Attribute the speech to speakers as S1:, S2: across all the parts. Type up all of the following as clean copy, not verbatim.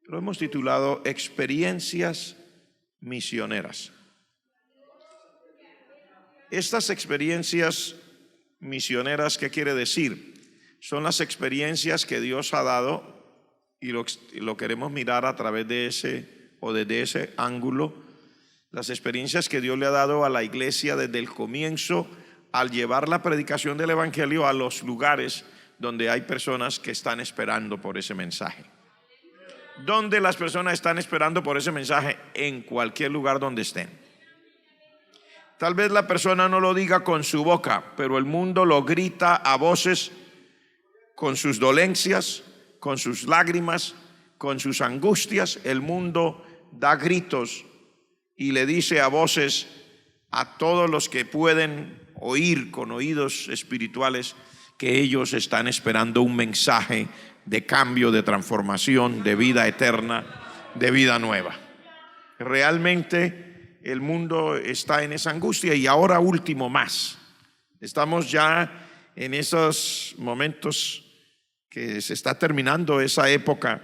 S1: Lo hemos titulado Experiencias Misioneras. Estas experiencias misioneras, ¿qué quiere decir? Son las experiencias que Dios ha dado y lo queremos mirar a través de desde ese ángulo. Las experiencias que Dios le ha dado a la iglesia desde el comienzo al llevar la predicación del evangelio a los lugares donde hay personas que están esperando por ese mensaje. ¿Dónde las personas están esperando por ese mensaje? En cualquier lugar donde estén. Tal vez la persona no lo diga con su boca, pero el mundo lo grita a voces con sus dolencias, con sus lágrimas, con sus angustias. El mundo da gritos y le dice a voces a todos los que pueden oír con oídos espirituales que ellos están esperando un mensaje de cambio, de transformación, de vida eterna, de vida nueva. Realmente el mundo está en esa angustia y ahora último más. Estamos ya en esos momentos que se está terminando esa época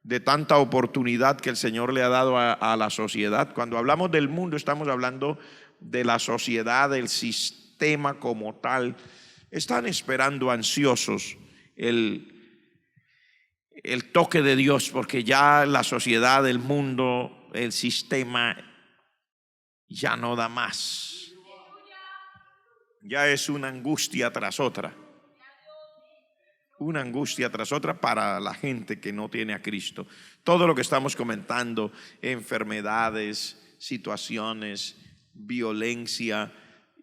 S1: de tanta oportunidad que el Señor le ha dado a la sociedad. Cuando hablamos del mundo estamos hablando de la sociedad, del sistema como tal. Están esperando ansiosos el toque de Dios, porque ya la sociedad, el mundo, el sistema ya no da más. Ya es una angustia tras otra. Una angustia tras otra para la gente que no tiene a Cristo. Todo lo que estamos comentando, enfermedades, situaciones, violencia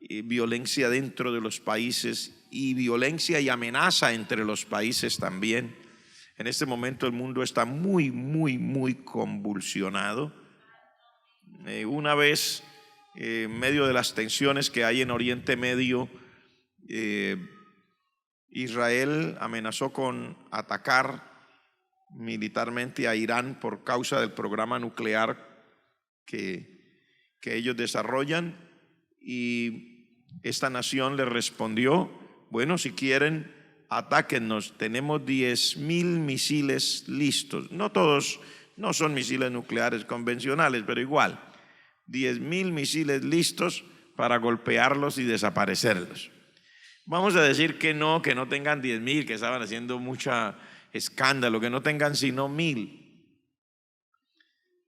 S1: dentro de los países y violencia y amenaza entre los países también. En este momento el mundo está muy, muy, muy convulsionado. Una vez, en medio de las tensiones que hay en Oriente Medio, Israel amenazó con atacar militarmente a Irán por causa del programa nuclear que ellos desarrollan, y esta nación le respondió: bueno, si quieren, atáquennos, tenemos 10,000 misiles listos. No todos, no son misiles nucleares convencionales, pero igual, 10,000 misiles listos para golpearlos y desaparecerlos. Vamos a decir que no tengan 10,000, que estaban haciendo mucho escándalo, que no tengan sino 1,000.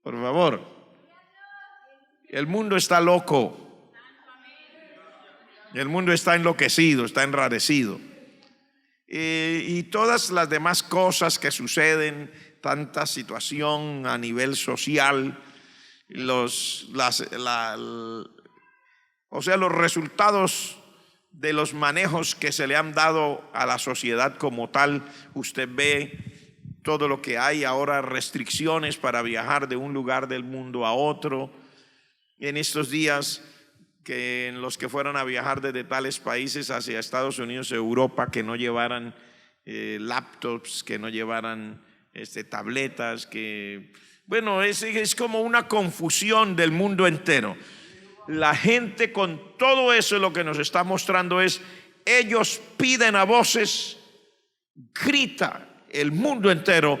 S1: Por favor, el mundo está loco. El mundo está enloquecido, está enrarecido. Y todas las demás cosas que suceden, tanta situación a nivel social, los resultados de los manejos que se le han dado a la sociedad como tal. Usted ve todo lo que hay ahora, restricciones para viajar de un lugar del mundo a otro. En estos días, que en los que fueran a viajar desde tales países hacia Estados Unidos, Europa, que no llevaran laptops, que no llevaran tabletas, que bueno, es como una confusión del mundo entero. La gente con todo eso lo que nos está mostrando es, ellos piden a voces, grita el mundo entero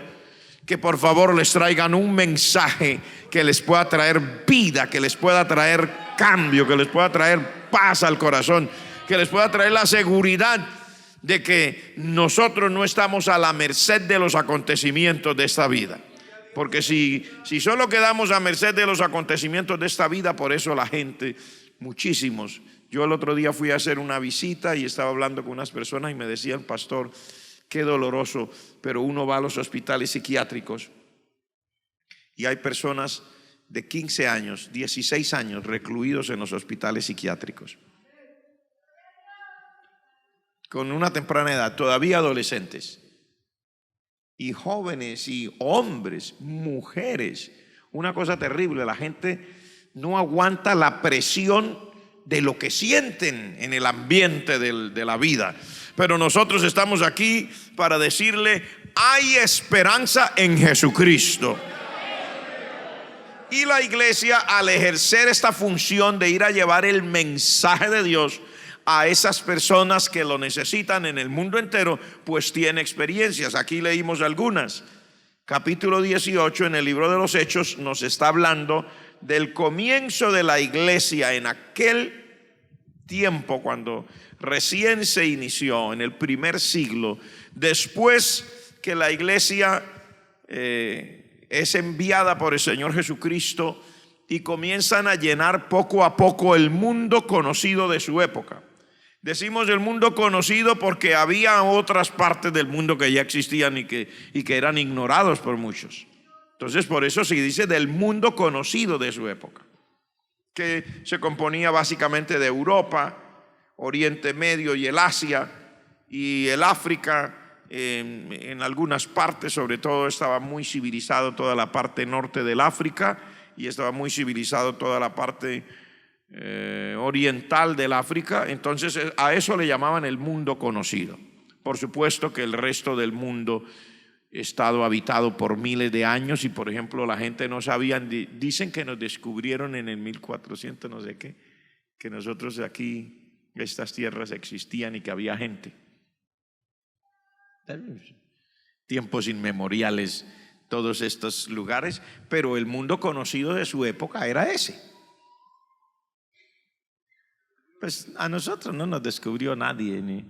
S1: que por favor les traigan un mensaje que les pueda traer vida, que les pueda traer cambio, que les pueda traer paz al corazón, que les pueda traer la seguridad de que nosotros no estamos a la merced de los acontecimientos de esta vida. Porque si solo quedamos a merced de los acontecimientos de esta vida, por eso la gente, muchísimos. Yo el otro día fui a hacer una visita y estaba hablando con unas personas y me decía el pastor: qué doloroso, pero uno va a los hospitales psiquiátricos y hay personas de 15 años, 16 años recluidos en los hospitales psiquiátricos, con una temprana edad, todavía adolescentes, y jóvenes y hombres, mujeres. Una cosa terrible, la gente no aguanta la presión de lo que sienten en el ambiente de la vida. Pero nosotros estamos aquí para decirle: hay esperanza en Jesucristo. Y la iglesia, al ejercer esta función de ir a llevar el mensaje de Dios a esas personas que lo necesitan en el mundo entero, pues tiene experiencias. Aquí leímos algunas. capítulo 18 en el libro de los Hechos nos está hablando del comienzo de la iglesia en aquel tiempo cuando recién se inició, en el primer siglo, después que la iglesia es enviada por el Señor Jesucristo y comienzan a llenar poco a poco el mundo conocido de su época. Decimos el mundo conocido porque había otras partes del mundo que ya existían y que eran ignorados por muchos. Entonces por eso se dice del mundo conocido de su época, que se componía básicamente de Europa, Oriente Medio y el Asia y el África. En algunas partes, sobre todo, estaba muy civilizado toda la parte norte del África y estaba muy civilizado toda la parte oriental del África. Entonces a eso le llamaban el mundo conocido. Por supuesto que el resto del mundo ha estado habitado por miles de años y, por ejemplo, la gente no sabía, dicen que nos descubrieron en el 1400 no sé qué, que nosotros aquí, estas tierras existían y que había gente. Tiempos inmemoriales todos estos lugares, pero el mundo conocido de su época era ese. Pues a nosotros no nos descubrió nadie, ni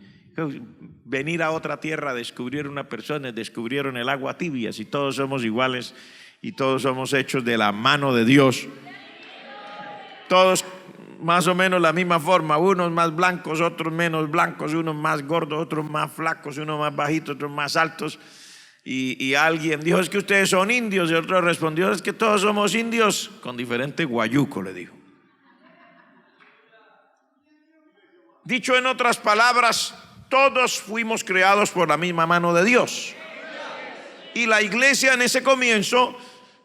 S1: venir a otra tierra a descubrir una persona, descubrieron el agua tibia, si todos somos iguales y todos somos hechos de la mano de Dios, todos más o menos la misma forma, unos más blancos, otros menos blancos, unos más gordos, otros más flacos, unos más bajitos, otros más altos. Y alguien dijo, es que ustedes son indios, y otro respondió, es que todos somos indios con diferente guayuco, le dijo. Dicho en otras palabras, todos fuimos creados por la misma mano de Dios. Y la iglesia en ese comienzo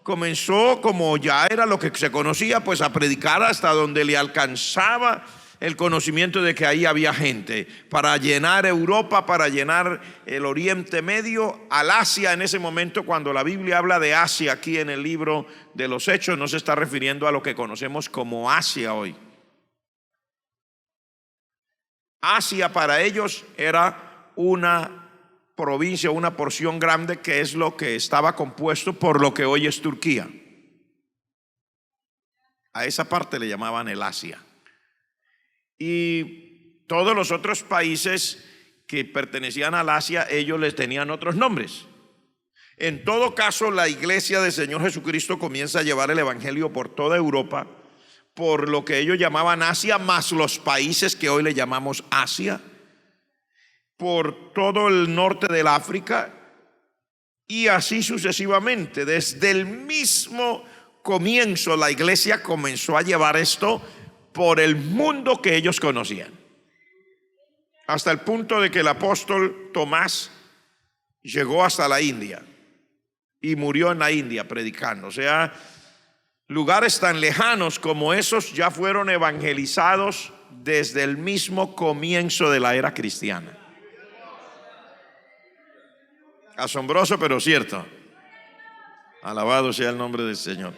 S1: comenzó, como ya era lo que se conocía, pues a predicar hasta donde le alcanzaba el conocimiento de que ahí había gente, para llenar Europa, para llenar el Oriente Medio, al Asia. En ese momento, cuando la Biblia habla de Asia aquí en el libro de los Hechos, no se está refiriendo a lo que conocemos como Asia hoy. Asia para ellos era una provincia, una porción grande, que es lo que estaba compuesto por lo que hoy es Turquía. A esa parte le llamaban el Asia. Y todos los otros países que pertenecían al Asia, ellos les tenían otros nombres. En todo caso, la iglesia del Señor Jesucristo comienza a llevar el evangelio por toda Europa, por lo que ellos llamaban Asia, más los países que hoy le llamamos Asia, por todo el norte del África y así sucesivamente. Desde el mismo comienzo la iglesia comenzó a llevar esto por el mundo que ellos conocían, hasta el punto de que el apóstol Tomás llegó hasta la India y murió en la India predicando. O sea, lugares tan lejanos como esos ya fueron evangelizados desde el mismo comienzo de la era cristiana. Asombroso, pero cierto. Alabado sea el nombre del Señor.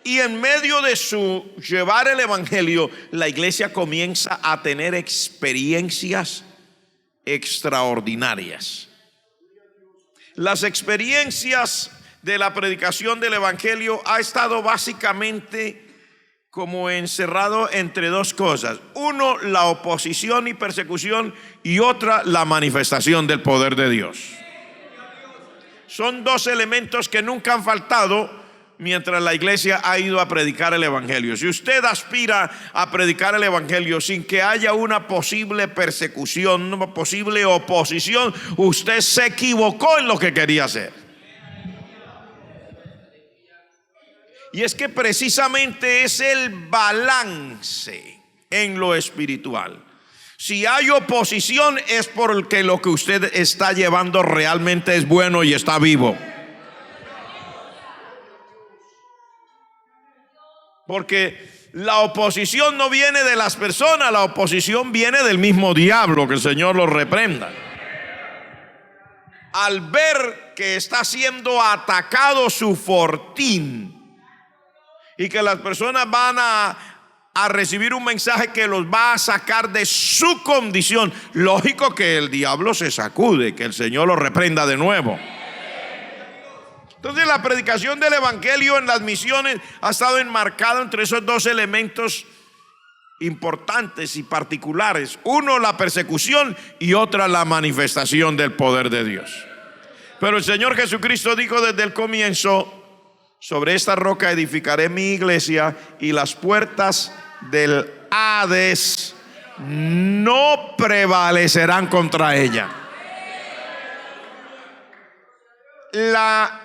S1: Y en medio de su llevar el evangelio, la iglesia comienza a tener experiencias extraordinarias. Las experiencias de la predicación del evangelio ha estado básicamente como encerrado entre dos cosas: uno, la oposición y persecución, y otra, la manifestación del poder de Dios. Son dos elementos que nunca han faltado mientras la iglesia ha ido a predicar el evangelio. Si usted aspira a predicar el evangelio sin que haya una posible persecución, una posible oposición, usted se equivocó en lo que quería hacer. Y es que precisamente es el balance en lo espiritual. Si hay oposición es porque lo que usted está llevando realmente es bueno y está vivo. Porque la oposición no viene de las personas, la oposición viene del mismo diablo, que el Señor lo reprenda. Al ver que está siendo atacado su fortín y que las personas van a recibir un mensaje que los va a sacar de su condición, lógico que el diablo se sacude, que el Señor lo reprenda de nuevo. Entonces la predicación del evangelio en las misiones ha estado enmarcado entre esos dos elementos importantes y particulares. Uno, la persecución, y otra, la manifestación del poder de Dios. Pero el Señor Jesucristo dijo desde el comienzo: sobre esta roca edificaré mi iglesia, y las puertas del Hades no prevalecerán contra ella. La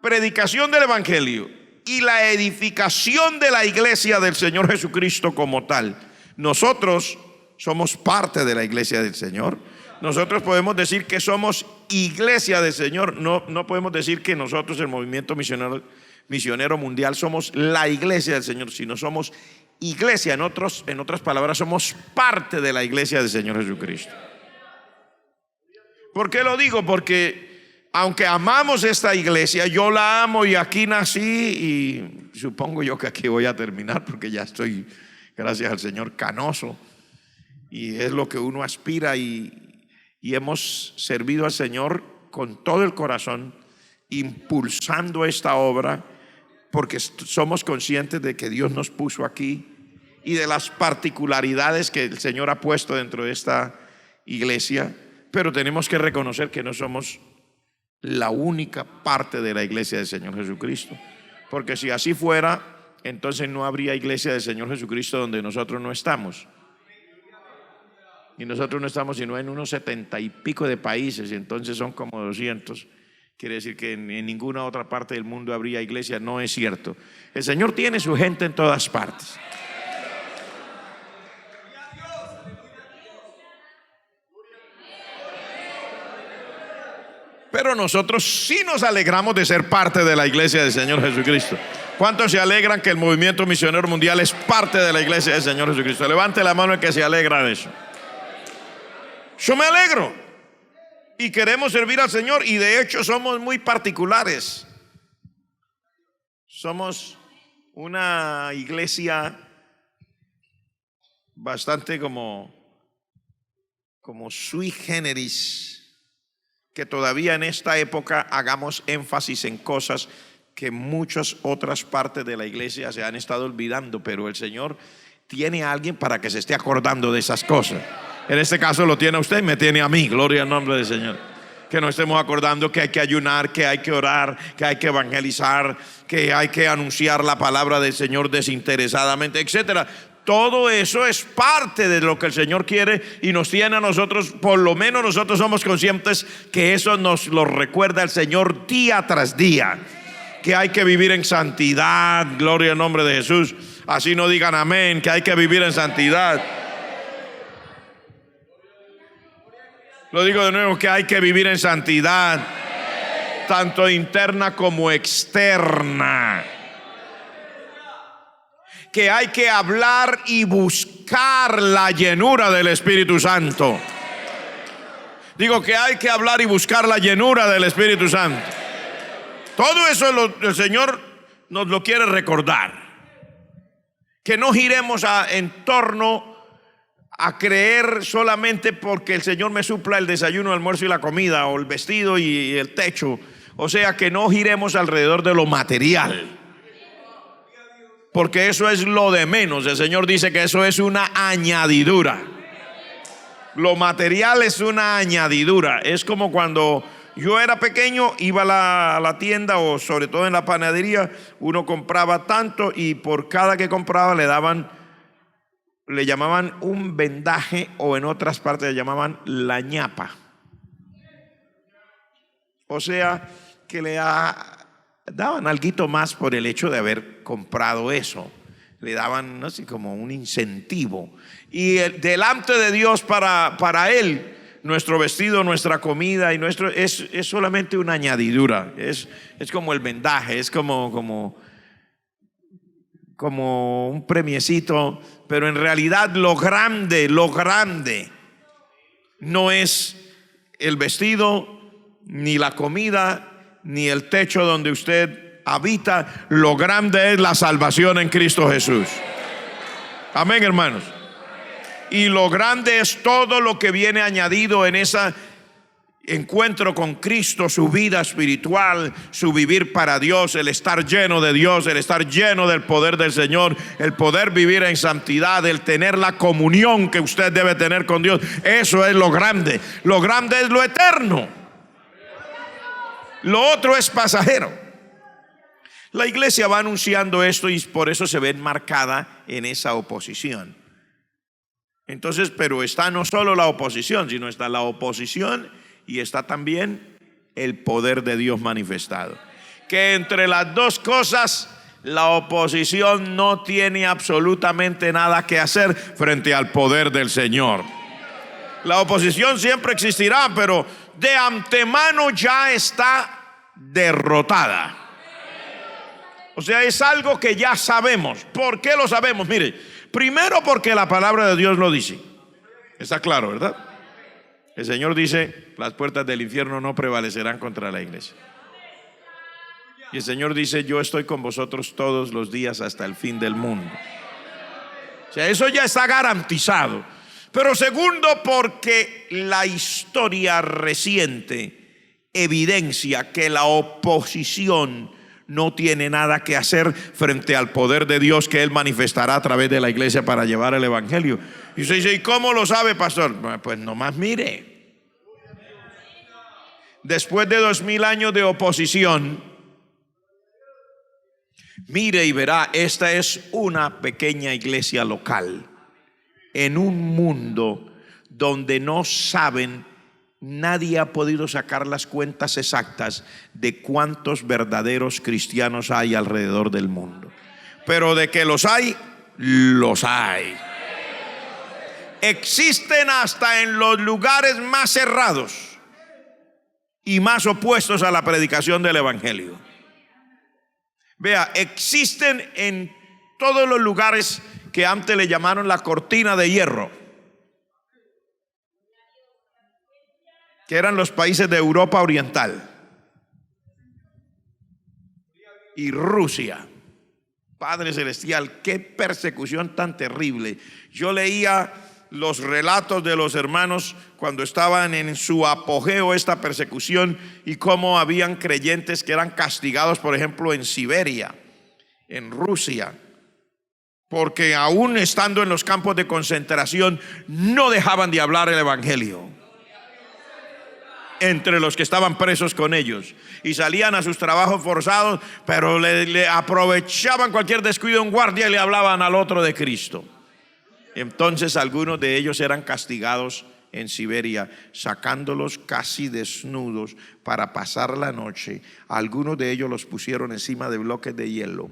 S1: predicación del evangelio y la edificación de la iglesia del Señor Jesucristo como tal. Nosotros somos parte de la iglesia del Señor. Nosotros podemos decir que somos iglesia del Señor. No podemos decir que nosotros, el movimiento misionero mundial, somos la iglesia del Señor, sino somos iglesia. En otras palabras, somos parte de la iglesia del Señor Jesucristo. ¿Por qué lo digo? Porque aunque amamos esta iglesia, yo la amo y aquí nací, y supongo yo que aquí voy a terminar, porque ya estoy, gracias al Señor, canoso, y es lo que uno aspira, y hemos servido al Señor con todo el corazón, impulsando esta obra, porque somos conscientes de que Dios nos puso aquí y de las particularidades que el Señor ha puesto dentro de esta iglesia. Pero tenemos que reconocer que no somos la única parte de la iglesia del Señor Jesucristo, porque si así fuera, entonces no habría iglesia del Señor Jesucristo donde nosotros no estamos. Y nosotros no estamos sino en unos 70 y pico de países, y entonces son como 200. Quiere decir que en ninguna otra parte del mundo habría iglesia. No es cierto. El Señor tiene su gente en todas partes. Pero nosotros sí nos alegramos de ser parte de la iglesia del Señor Jesucristo. ¿Cuántos se alegran que el movimiento misionero mundial es parte de la iglesia del Señor Jesucristo? Levante la mano el que se alegra de eso. Yo me alegro y queremos servir al Señor, y de hecho somos muy particulares. Somos una iglesia bastante como sui generis, que todavía en esta época hagamos énfasis en cosas que muchas otras partes de la iglesia se han estado olvidando, pero el Señor tiene a alguien para que se esté acordando de esas cosas. En este caso lo tiene a usted y me tiene a mí, gloria al nombre del Señor. Que nos estemos acordando que hay que ayunar, que hay que orar, que hay que evangelizar, que hay que anunciar la palabra del Señor desinteresadamente, etcétera. Todo eso es parte de lo que el Señor quiere y nos tiene a nosotros. Por lo menos nosotros somos conscientes que eso nos lo recuerda el Señor día tras día, que hay que vivir en santidad, gloria al nombre de Jesús. Así no digan amén, que hay que vivir en santidad. Lo digo de nuevo, que hay que vivir en santidad, tanto interna como externa. Que hay que hablar y buscar la llenura del Espíritu Santo. Digo que hay que hablar y buscar la llenura del Espíritu Santo. Todo eso el Señor nos lo quiere recordar. Que no giremos en torno a creer solamente porque el Señor me supla el desayuno, el almuerzo y la comida, o el vestido y el techo. O sea, que no giremos alrededor de lo material, porque eso es lo de menos. El Señor dice que eso es una añadidura. Lo material es una añadidura. Es como cuando yo era pequeño, iba a la tienda, o sobre todo en la panadería, uno compraba tanto y por cada que compraba le llamaban un vendaje, o en otras partes le llamaban la ñapa. O sea, que le daban alguito más por el hecho de haber comprado eso. Le daban así como un incentivo. Y delante de Dios, para Él, nuestro vestido, nuestra comida y es solamente una añadidura. Es como el vendaje, es como un premiecito. Pero en realidad lo grande no es el vestido, ni la comida, ni el techo donde usted habita. Lo grande es la salvación en Cristo Jesús. Amén, hermanos. Y lo grande es todo lo que viene añadido en esa. encuentro con Cristo, su vida espiritual, su vivir para Dios, el estar lleno de Dios, el estar lleno del poder del Señor, el poder vivir en santidad, el tener la comunión que usted debe tener con Dios. Eso es lo grande. Lo grande es lo eterno. Lo otro es pasajero. La iglesia va anunciando esto y por eso se ve enmarcada en esa oposición. Entonces, pero está no solo la oposición, sino está la oposición y está también el poder de Dios manifestado. Que entre las dos cosas, la oposición no tiene absolutamente nada que hacer frente al poder del Señor. La oposición siempre existirá, pero de antemano ya está derrotada. O sea, es algo que ya sabemos. ¿Por qué lo sabemos? Mire, primero porque la palabra de Dios lo dice. Está claro, ¿verdad? El Señor dice: las puertas del infierno no prevalecerán contra la iglesia. Y el Señor dice: yo estoy con vosotros todos los días hasta el fin del mundo. O sea, eso ya está garantizado. Pero segundo, porque la historia reciente evidencia que la oposición no tiene nada que hacer frente al poder de Dios que Él manifestará a través de la iglesia para llevar el evangelio. Y usted dice: ¿y cómo lo sabe, pastor? Pues nomás mire. Después de 2000 años de oposición, mire y verá, esta es una pequeña iglesia local en un mundo donde no saben, nadie ha podido sacar las cuentas exactas de cuántos verdaderos cristianos hay alrededor del mundo. Pero de que los hay, los hay. Existen hasta en los lugares más cerrados y más opuestos a la predicación del evangelio. Vea, existen en todos los lugares que antes le llamaron la cortina de hierro, que eran los países de Europa Oriental y Rusia. Padre Celestial, qué persecución tan terrible. Yo leía los relatos de los hermanos cuando estaban en su apogeo esta persecución y cómo habían creyentes que eran castigados, por ejemplo, en Siberia, en Rusia, porque aún estando en los campos de concentración no dejaban de hablar el evangelio entre los que estaban presos con ellos, y salían a sus trabajos forzados, pero le aprovechaban cualquier descuido de un guardia y le hablaban al otro de Cristo. Entonces algunos de ellos eran castigados en Siberia, sacándolos casi desnudos para pasar la noche. Algunos de ellos los pusieron encima de bloques de hielo.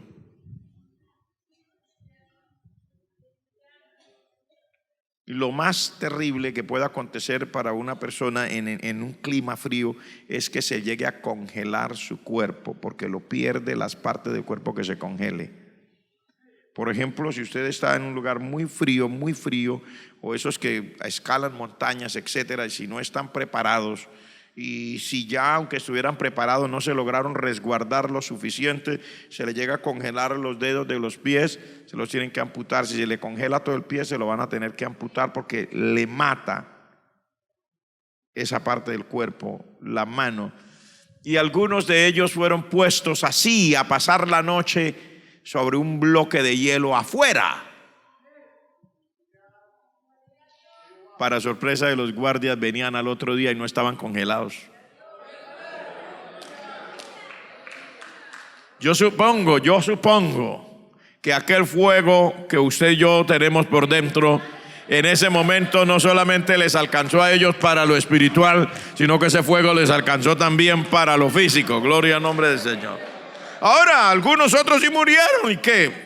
S1: Lo más terrible que puede acontecer para una persona en un clima frío es que se llegue a congelar su cuerpo, porque lo pierde las partes del cuerpo que se congele. Por ejemplo, si usted está en un lugar muy frío, o esos que escalan montañas, etcétera, y si no están preparados, y si ya aunque estuvieran preparados no se lograron resguardar lo suficiente, se le llega a congelar los dedos de los pies, se los tienen que amputar. Si se le congela todo el pie, se lo van a tener que amputar porque le mata esa parte del cuerpo, la mano. Y algunos de ellos fueron puestos así a pasar la noche sobre un bloque de hielo afuera. Para sorpresa de los guardias, venían al otro día y no estaban congelados. Yo supongo que aquel fuego que usted y yo tenemos por dentro, en ese momento no solamente les alcanzó a ellos para lo espiritual, sino que ese fuego les alcanzó también para lo físico. Gloria al nombre del Señor. Ahora, algunos otros sí murieron. ¿Y qué?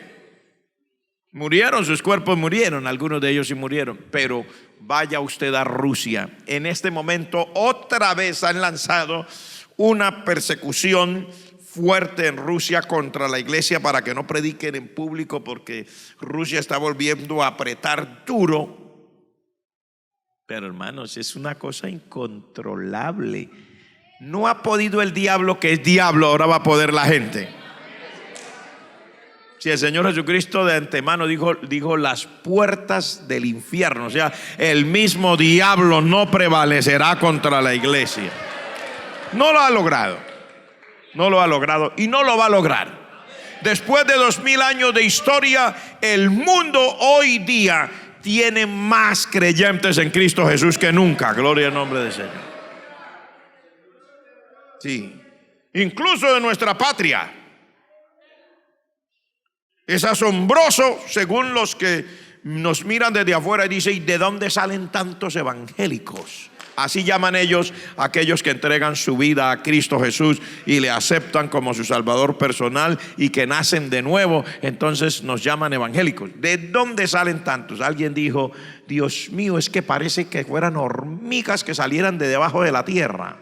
S1: Murieron, sus cuerpos murieron, algunos de ellos sí murieron. Pero vaya usted a Rusia. En este momento otra vez han lanzado una persecución fuerte en Rusia contra la iglesia para que no prediquen en público, porque Rusia está volviendo a apretar duro. Pero hermanos, es una cosa incontrolable. No ha podido el diablo, que es diablo, ahora va a poder la gente. Si el Señor Jesucristo de antemano dijo las puertas del infierno, o sea, el mismo diablo no prevalecerá contra la iglesia. No lo ha logrado, no lo ha logrado y no lo va a lograr. Después de 2000 años de historia, el mundo hoy día tiene más creyentes en Cristo Jesús que nunca. Gloria al nombre del Señor. Sí, incluso de nuestra patria. Es asombroso según los que nos miran desde afuera y dicen: ¿y de dónde salen tantos evangélicos? Así llaman ellos a aquellos que entregan su vida a Cristo Jesús y le aceptan como su Salvador personal y que nacen de nuevo. Entonces nos llaman evangélicos. ¿De dónde salen tantos? Alguien dijo: Dios mío, es que parece que fueran hormigas que salieran de debajo de la tierra.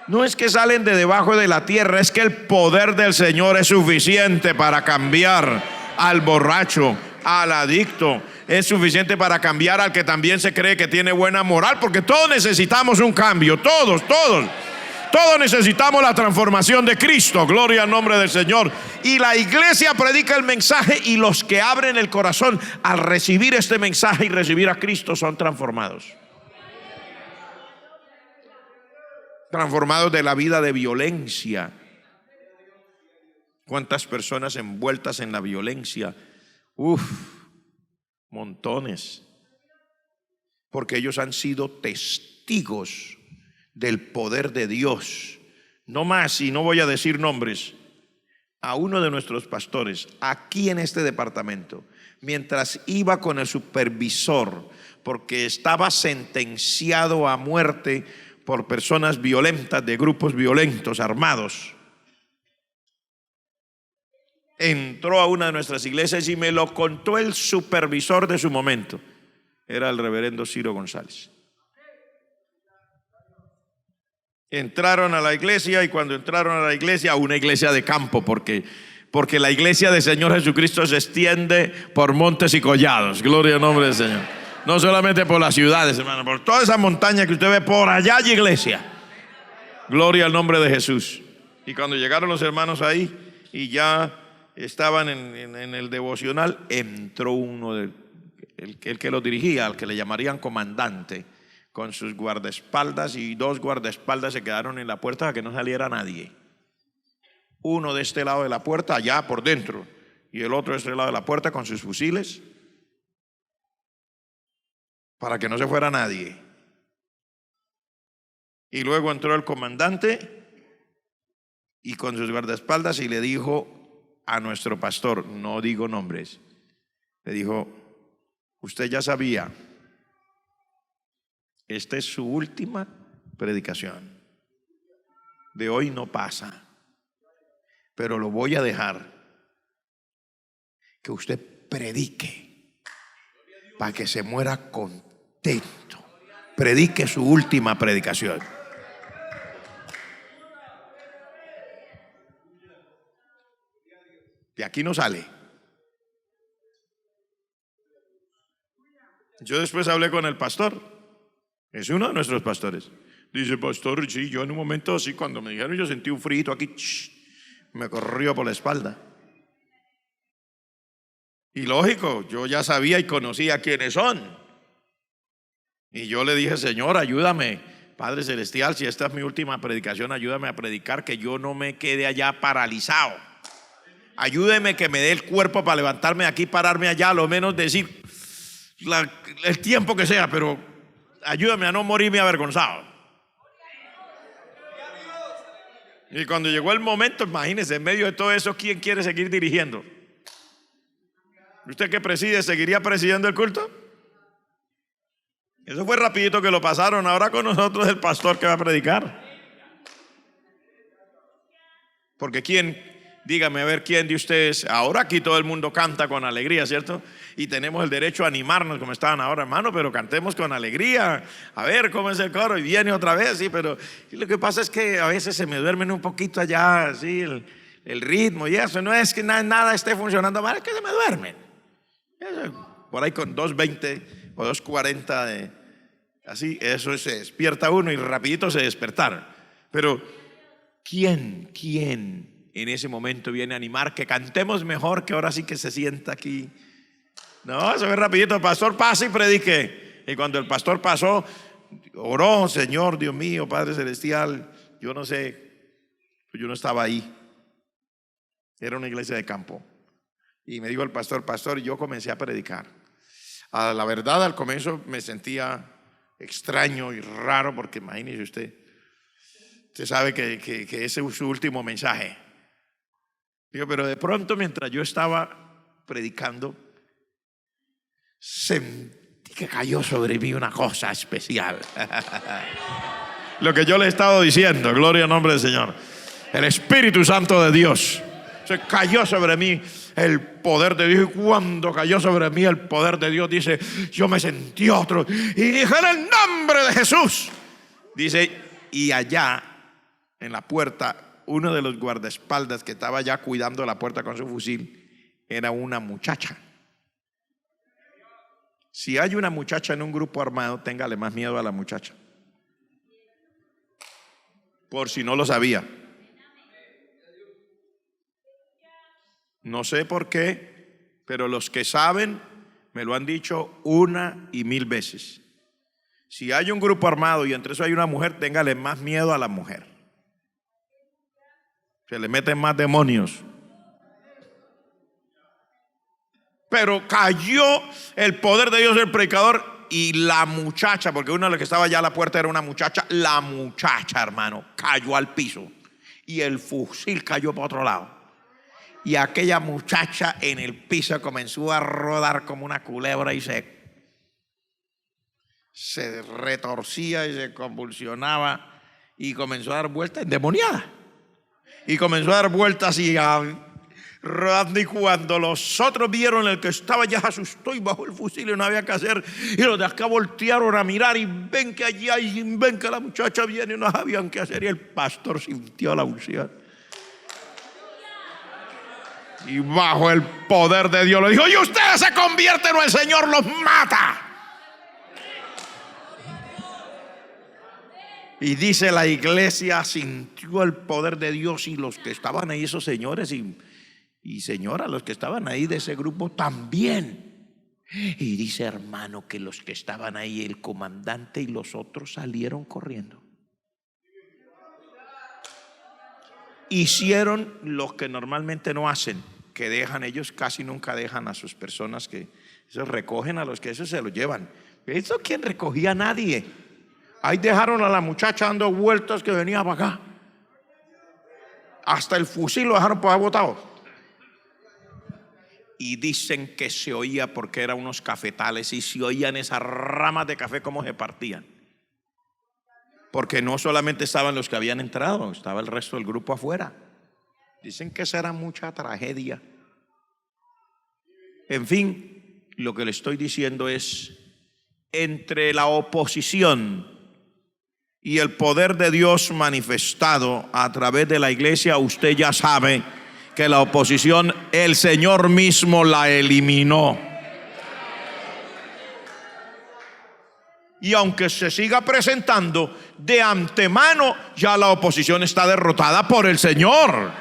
S1: No es que salen de debajo de la tierra, es que el poder del Señor es suficiente para cambiar al borracho, al adicto. Es suficiente para cambiar al que también se cree que tiene buena moral, porque todos necesitamos un cambio, todos necesitamos la transformación de Cristo. Gloria al nombre del Señor. Y la iglesia predica el mensaje, y los que abren el corazón al recibir este mensaje y recibir a Cristo son transformados. Transformados de la vida de violencia. ¿Cuántas personas envueltas en la violencia? Montones. Porque ellos han sido testigos del poder de Dios. No más, y no voy a decir nombres. A uno de nuestros pastores aquí en este departamento, mientras iba con el supervisor, porque estaba sentenciado a muerte por personas violentas, de grupos violentos armados, entró a una de nuestras iglesias y me lo contó el supervisor de su momento. Era el reverendo Ciro González. Entraron a la iglesia, y cuando entraron a la iglesia, a una iglesia de campo, porque la iglesia del Señor Jesucristo se extiende por montes y collados. Gloria al nombre del Señor. No solamente por las ciudades, hermano, por toda esa montaña que usted ve, por allá hay iglesia. Gloria al nombre de Jesús. Y cuando llegaron los hermanos ahí y ya estaban en el devocional, entró uno el que lo dirigía, al que le llamarían comandante, con sus guardaespaldas, y 2 guardaespaldas se quedaron en la puerta para que no saliera nadie. Uno de este lado de la puerta, allá por dentro, y el otro de este lado de la puerta con sus fusiles, para que no se fuera nadie. Y luego entró el comandante y con sus guardaespaldas, y le dijo a nuestro pastor, no digo nombres, le dijo: usted ya sabía, esta es su última predicación, de hoy no pasa, pero lo voy a dejar que usted predique para que se muera contento. Predique su última predicación. De aquí no sale. Yo después hablé con el pastor, es uno de nuestros pastores. Dice: pastor, sí, yo en un momento así, cuando me dijeron, yo sentí un frío aquí, me corrió por la espalda. Y lógico, yo ya sabía y conocía quiénes son. Y yo le dije: Señor, ayúdame, Padre Celestial, si esta es mi última predicación, ayúdame a predicar, que yo no me quede allá paralizado. Ayúdeme que me dé el cuerpo para levantarme aquí, pararme allá, a lo menos decir el tiempo que sea, pero ayúdame a no morirme avergonzado. Y cuando llegó el momento, imagínense, en medio de todo eso, ¿quién quiere seguir dirigiendo? ¿Usted que preside, seguiría presidiendo el culto? Eso fue rapidito que lo pasaron. Ahora con nosotros el pastor que va a predicar. Porque dígame a ver, ¿quién de ustedes? Ahora aquí todo el mundo canta con alegría, ¿cierto? Y tenemos el derecho a animarnos como estaban ahora, hermano, pero cantemos con alegría. A ver cómo es el coro, y viene otra vez, sí, pero lo que pasa es que a veces se me duermen un poquito allá, así, el ritmo y eso. No es que nada esté funcionando mal, es que se me duermen. Por ahí con 2:20 o 2:40 así, eso se despierta uno y rapidito se despertaron. Pero ¿quién en ese momento viene a animar que cantemos mejor, que ahora sí que se sienta aquí. No, se ve rapidito, el pastor pasa y predique. Y cuando el pastor pasó, oró: Señor, Dios mío, Padre Celestial. Yo no sé, yo no estaba ahí. Era una iglesia de campo. Y me dijo el pastor: pastor, y yo comencé a predicar. La verdad, al comienzo me sentía extraño y raro, porque imagínese usted sabe que ese es su último mensaje. Digo, pero de pronto, mientras yo estaba predicando, sentí que cayó sobre mí una cosa especial. Lo que yo le he estado diciendo, gloria al nombre del Señor. El Espíritu Santo de Dios se cayó sobre mí, el poder de Dios. Y cuando cayó sobre mí el poder de Dios, dice, yo me sentí otro. Y dije: en el nombre de Jesús. Dice, y allá en la puerta, uno de los guardaespaldas que estaba ya cuidando la puerta con su fusil era una muchacha. Si hay una muchacha en un grupo armado, téngale más miedo a la muchacha, por si no lo sabía. No sé por qué, pero los que saben me lo han dicho 1 y 1000 veces. Si hay un grupo armado y entre eso hay una mujer, téngale más miedo a la mujer. Se le meten más demonios. Pero cayó el poder de Dios del predicador, y la muchacha, porque uno de los que estaba allá a la puerta era una muchacha, la muchacha, hermano, cayó al piso y el fusil cayó para otro lado. Y aquella muchacha en el piso comenzó a rodar como una culebra y se retorcía y se convulsionaba y comenzó a dar vueltas endemoniada. Y comenzó a dar vueltas y rodando. Y cuando los otros vieron, el que estaba ya asustó y bajó el fusil y no había que hacer. Y los de acá voltearon a mirar y ven que allí hay, ven que la muchacha viene y no sabían qué hacer. Y el pastor sintió la unción. Y bajo el poder de Dios le dijo: y ustedes se convierten o el Señor los mata. Y dice, la iglesia sintió el poder de Dios, y los que estaban ahí, esos señores y señoras, los que estaban ahí de ese grupo también. Y dice, hermano, que los que estaban ahí, el comandante y los otros, salieron corriendo. Hicieron lo que normalmente no hacen, que dejan, ellos casi nunca dejan a sus personas, que esos recogen a los que esos se los llevan. ¿Eso quién recogía? A nadie. Ahí dejaron a la muchacha dando vueltas que venía para acá. Hasta el fusil lo dejaron para botado. Y dicen que se oía, porque eran unos cafetales, y se oían esas ramas de café como se partían. Porque no solamente estaban los que habían entrado, estaba el resto del grupo afuera. Dicen que esa era mucha tragedia. En fin, lo que le estoy diciendo es, entre la oposición y el poder de Dios manifestado a través de la iglesia, usted ya sabe que la oposición, el Señor mismo la eliminó. Y aunque se siga presentando, de antemano ya la oposición está derrotada por el Señor.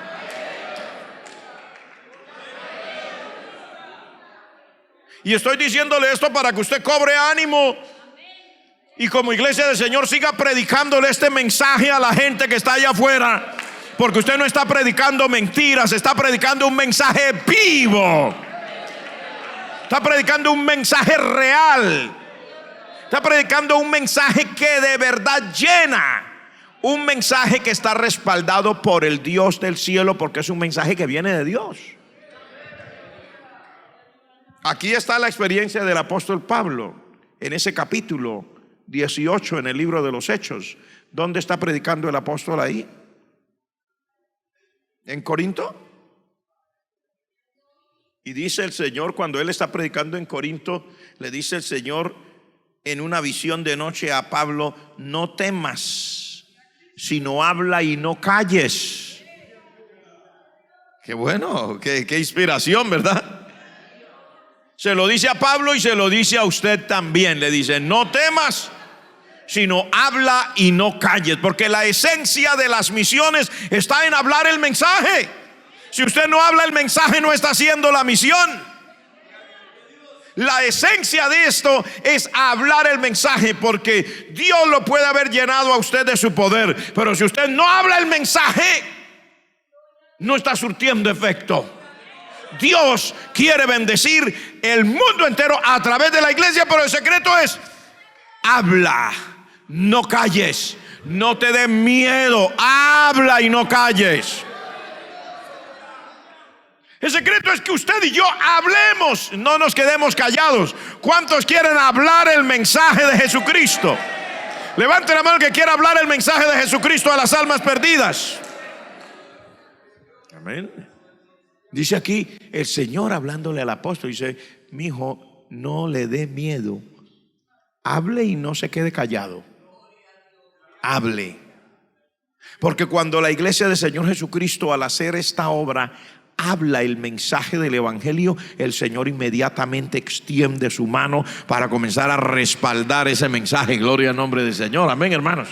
S1: Y estoy diciéndole esto para que usted cobre ánimo y como iglesia del Señor siga predicándole este mensaje a la gente que está allá afuera, porque usted no está predicando mentiras, está predicando un mensaje vivo, está predicando un mensaje real, está predicando un mensaje que de verdad llena, un mensaje que está respaldado por el Dios del cielo, porque es un mensaje que viene de Dios. Aquí está la experiencia del apóstol Pablo en ese capítulo 18 en el libro de los Hechos. ¿Dónde está predicando el apóstol ahí? ¿En Corinto? Y dice el Señor, cuando él está predicando en Corinto, le dice el Señor en una visión de noche a Pablo: no temas, sino habla y no calles. Qué bueno, qué inspiración, ¿verdad? Se lo dice a Pablo y se lo dice a usted también. Le dice: no temas, sino habla y no calles, porque la esencia de las misiones está en hablar el mensaje. Si usted no habla el mensaje, no está haciendo la misión. La esencia de esto es hablar el mensaje, porque Dios lo puede haber llenado a usted de su poder, pero si usted no habla el mensaje, no está surtiendo efecto. Dios quiere bendecir el mundo entero a través de la iglesia, pero el secreto es: habla, no calles, no te dé miedo, habla y no calles. El secreto es que usted y yo hablemos, no nos quedemos callados. ¿Cuántos quieren hablar el mensaje de Jesucristo? Levante la mano el que quiera hablar el mensaje de Jesucristo a las almas perdidas. Amén. Dice aquí el Señor hablándole al apóstol, dice: mi hijo, no le dé miedo, hable y no se quede callado. Hable. Porque cuando la iglesia del Señor Jesucristo, al hacer esta obra, habla el mensaje del evangelio, el Señor inmediatamente extiende su mano para comenzar a respaldar ese mensaje. Gloria al nombre del Señor. Amén, hermanos.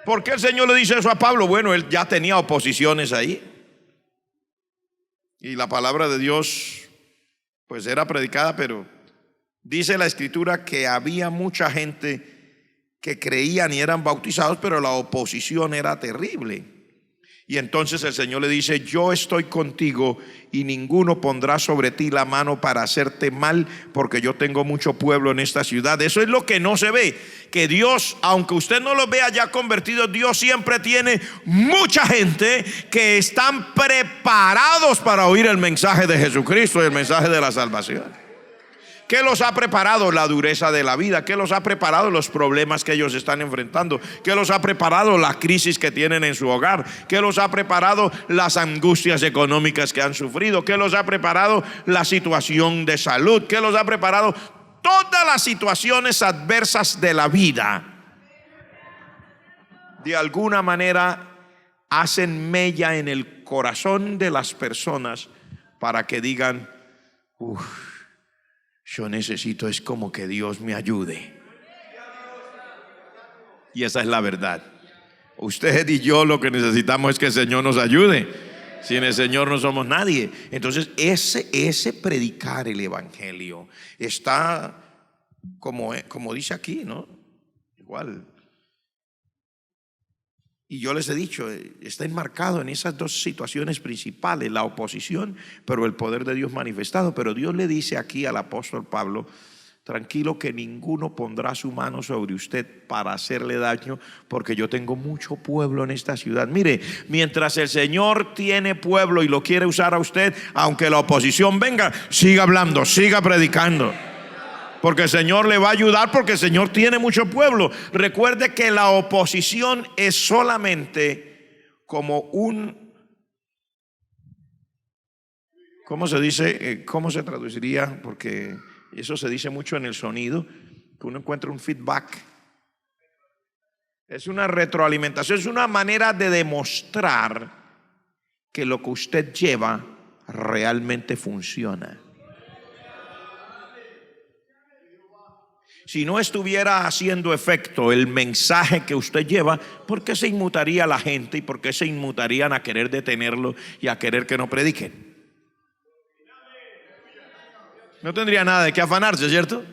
S1: ¿Por qué el Señor le dice eso a Pablo? Bueno, él ya tenía oposiciones ahí, y la palabra de Dios pues era predicada, pero dice la escritura que había mucha gente que creían y eran bautizados, pero la oposición era terrible. Y entonces el Señor le dice: yo estoy contigo y ninguno pondrá sobre ti la mano para hacerte mal, porque yo tengo mucho pueblo en esta ciudad. Eso es lo que no se ve, que Dios, aunque usted no lo vea ya convertido, Dios siempre tiene mucha gente que están preparados para oír el mensaje de Jesucristo y el mensaje de la salvación. ¿Qué los ha preparado? La dureza de la vida. ¿Qué los ha preparado? Los problemas que ellos están enfrentando. ¿Qué los ha preparado? La crisis que tienen en su hogar. ¿Qué los ha preparado? Las angustias económicas que han sufrido. ¿Qué los ha preparado? La situación de salud. ¿Qué los ha preparado? Todas las situaciones adversas de la vida, de alguna manera, hacen mella en el corazón de las personas para que digan: yo necesito, es como que Dios me ayude. Y esa es la verdad. Usted y yo lo que necesitamos es que el Señor nos ayude. Sin el Señor no somos nadie. Entonces ese predicar el evangelio está como dice aquí, ¿no? Igual. Y yo les he dicho, está enmarcado en esas dos situaciones principales: la oposición, pero el poder de Dios manifestado. Pero Dios le dice aquí al apóstol Pablo: tranquilo, que ninguno pondrá su mano sobre usted para hacerle daño, porque yo tengo mucho pueblo en esta ciudad. Mire, mientras el Señor tiene pueblo y lo quiere usar a usted, aunque la oposición venga, siga hablando, siga predicando, porque el Señor le va a ayudar, porque el Señor tiene mucho pueblo. Recuerde que la oposición es solamente como ¿cómo se dice? ¿Cómo se traduciría? Porque eso se dice mucho en el sonido, que uno encuentra un feedback. Es una retroalimentación, es una manera de demostrar que lo que usted lleva realmente funciona. Si no estuviera haciendo efecto el mensaje que usted lleva, ¿por qué se inmutaría la gente y por qué se inmutarían a querer detenerlo y a querer que no prediquen? No tendría nada de qué afanarse, ¿cierto?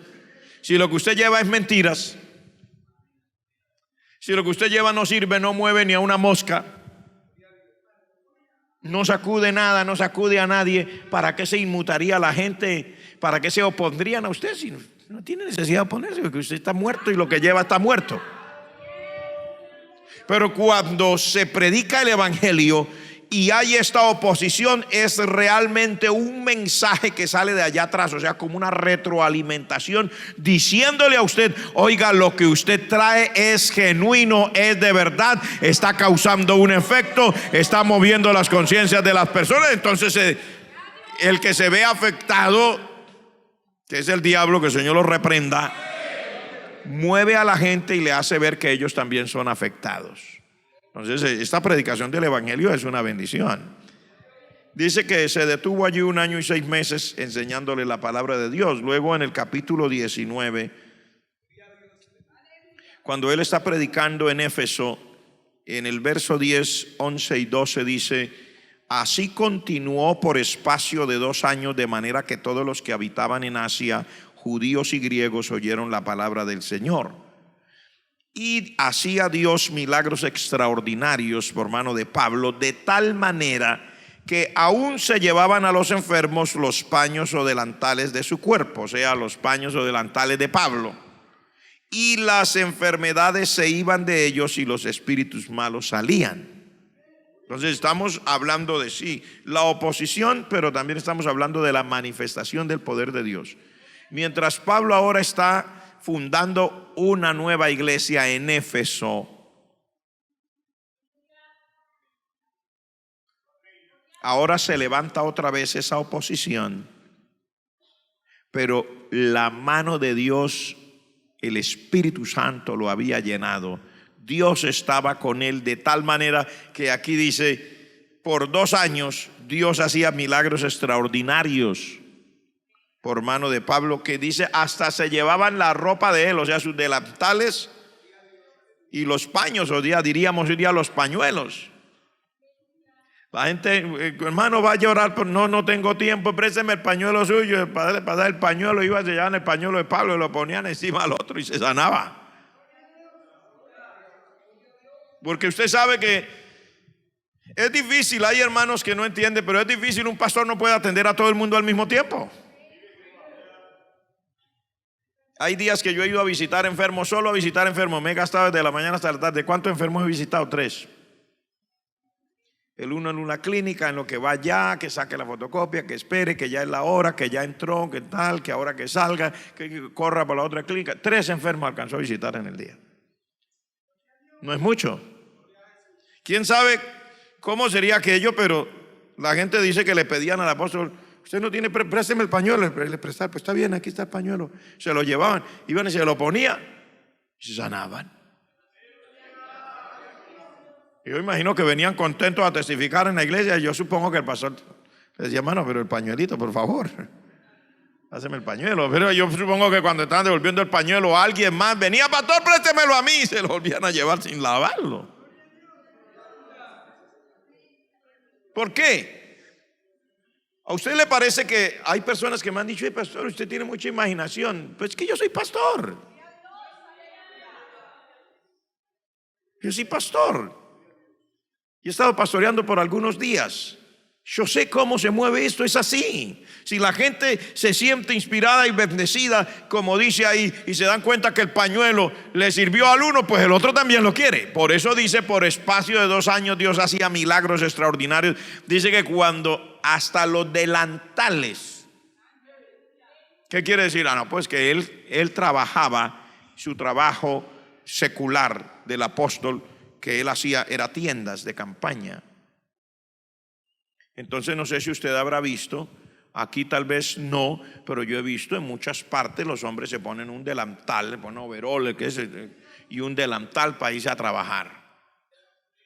S1: Si lo que usted lleva es mentiras, si lo que usted lleva no sirve, no mueve ni a una mosca, no sacude nada, no sacude a nadie, ¿para qué se inmutaría la gente? ¿Para qué se opondrían a usted? Si no tiene necesidad de oponerse, porque usted está muerto y lo que lleva está muerto. Pero cuando se predica el evangelio y hay esta oposición, es realmente un mensaje que sale de allá atrás, o sea, como una retroalimentación, diciéndole a usted: oiga, lo que usted trae es genuino, es de verdad, está causando un efecto, está moviendo las conciencias de las personas. Entonces el que se ve afectado, que es el diablo, que el Señor lo reprenda, mueve a la gente y le hace ver que ellos también son afectados. Entonces esta predicación del evangelio es una bendición. Dice que se detuvo allí 1 año y 6 meses enseñándole la palabra de Dios. Luego en el capítulo 19 cuando él está predicando en Éfeso, en el verso 10, 11 y 12 dice: así continuó por espacio de 2 años, de manera que todos los que habitaban en Asia, judíos y griegos, oyeron la palabra del Señor. Y hacía Dios milagros extraordinarios por mano de Pablo, de tal manera que aún se llevaban a los enfermos los paños o delantales de su cuerpo, o sea, los paños o delantales de Pablo. Y las enfermedades se iban de ellos y los espíritus malos salían. Entonces estamos hablando de la oposición, pero también estamos hablando de la manifestación del poder de Dios. Mientras Pablo ahora está fundando una nueva iglesia en Éfeso, ahora se levanta otra vez esa oposición, pero la mano de Dios, el Espíritu Santo lo había llenado. Dios estaba con él de tal manera que aquí dice: por 2 años Dios hacía milagros extraordinarios por mano de Pablo, que dice hasta se llevaban la ropa de él, o sea, sus delantales y los paños, o diríamos hoy día los pañuelos. La gente, hermano, va a llorar, pero no tengo tiempo, présteme el pañuelo suyo. Para dar el pañuelo, iba a llevar el pañuelo de Pablo y lo ponían encima al otro y se sanaba. Porque usted sabe que es difícil, hay hermanos que no entienden, pero es difícil, un pastor no puede atender a todo el mundo al mismo tiempo. Hay días que yo he ido a visitar enfermos, solo a visitar enfermos, me he gastado desde la mañana hasta la tarde. ¿Cuántos enfermos he visitado? 3. El uno en una clínica, en lo que va allá, que saque la fotocopia, que espere, que ya es la hora, que ya entró, que tal, que ahora que salga, que corra para la otra clínica. 3 enfermos alcanzó a visitar en el día. No es mucho. ¿Quién sabe cómo sería aquello? Pero la gente dice que le pedían al apóstol: usted no tiene, présteme el pañuelo. Le prestaba: pues está bien, aquí está el pañuelo. Se lo llevaban, iban y se lo ponían y se sanaban. Yo imagino que venían contentos a testificar en la iglesia. Yo supongo que el pastor les decía: hermano, pero el pañuelito, por favor, haceme el pañuelo. Pero yo supongo que cuando estaban devolviendo el pañuelo a alguien más, venía: pastor, préstemelo a mí, y se lo volvían a llevar sin lavarlo. ¿Por qué? ¿A usted le parece que hay personas que me han dicho: pastor, usted tiene mucha imaginación? Pues es que yo soy pastor. Yo soy pastor. Y he estado pastoreando por algunos días. Yo sé cómo se mueve esto, es así. Si la gente se siente inspirada y bendecida, como dice ahí, y se dan cuenta que el pañuelo le sirvió al uno, pues el otro también lo quiere. Por eso dice: por espacio de 2 años Dios hacía milagros extraordinarios. Dice que cuando hasta los delantales. ¿Qué quiere decir? No, pues que él trabajaba, su trabajo secular del apóstol que él hacía era tiendas de campaña. Entonces no sé si usted habrá visto, aquí tal vez no, pero yo he visto en muchas partes los hombres se ponen un delantal, le ponen overol, y un delantal para irse a trabajar.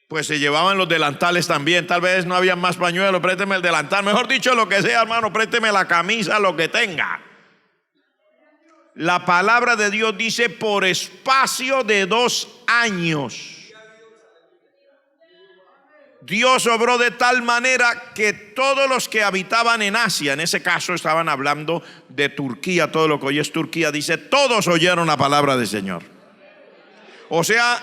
S1: Pues se llevaban los delantales también. Tal vez no había más pañuelos, présteme el delantal, mejor dicho, lo que sea, hermano, présteme la camisa, lo que tenga. La palabra de Dios dice: por espacio de 2 años Dios obró de tal manera que todos los que habitaban en Asia, en ese caso estaban hablando de Turquía, todo lo que hoy es Turquía, dice: todos oyeron la palabra del Señor. O sea,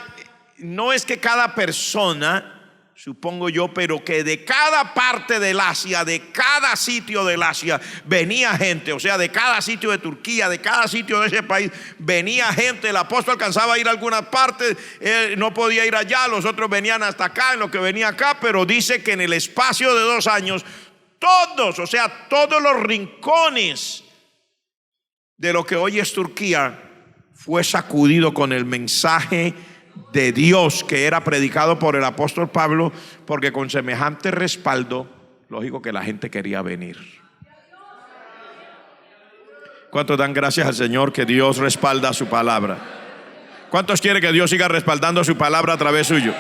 S1: no es que cada persona, supongo yo, pero que de cada parte del Asia, de cada sitio del Asia, venía gente. O sea, de cada sitio de Turquía, de cada sitio de ese país, venía gente. El apóstol alcanzaba a ir a algunas partes, no podía ir allá, los otros venían hasta acá, en lo que venía acá. Pero dice que en el espacio de 2 años, todos, o sea, todos los rincones de lo que hoy es Turquía, fue sacudido con el mensaje de Dios que era predicado por el apóstol Pablo, porque con semejante respaldo, lógico que la gente quería venir. ¿Cuántos dan gracias al Señor que Dios respalda su palabra? ¿Cuántos quieren que Dios siga respaldando su palabra a través suyo?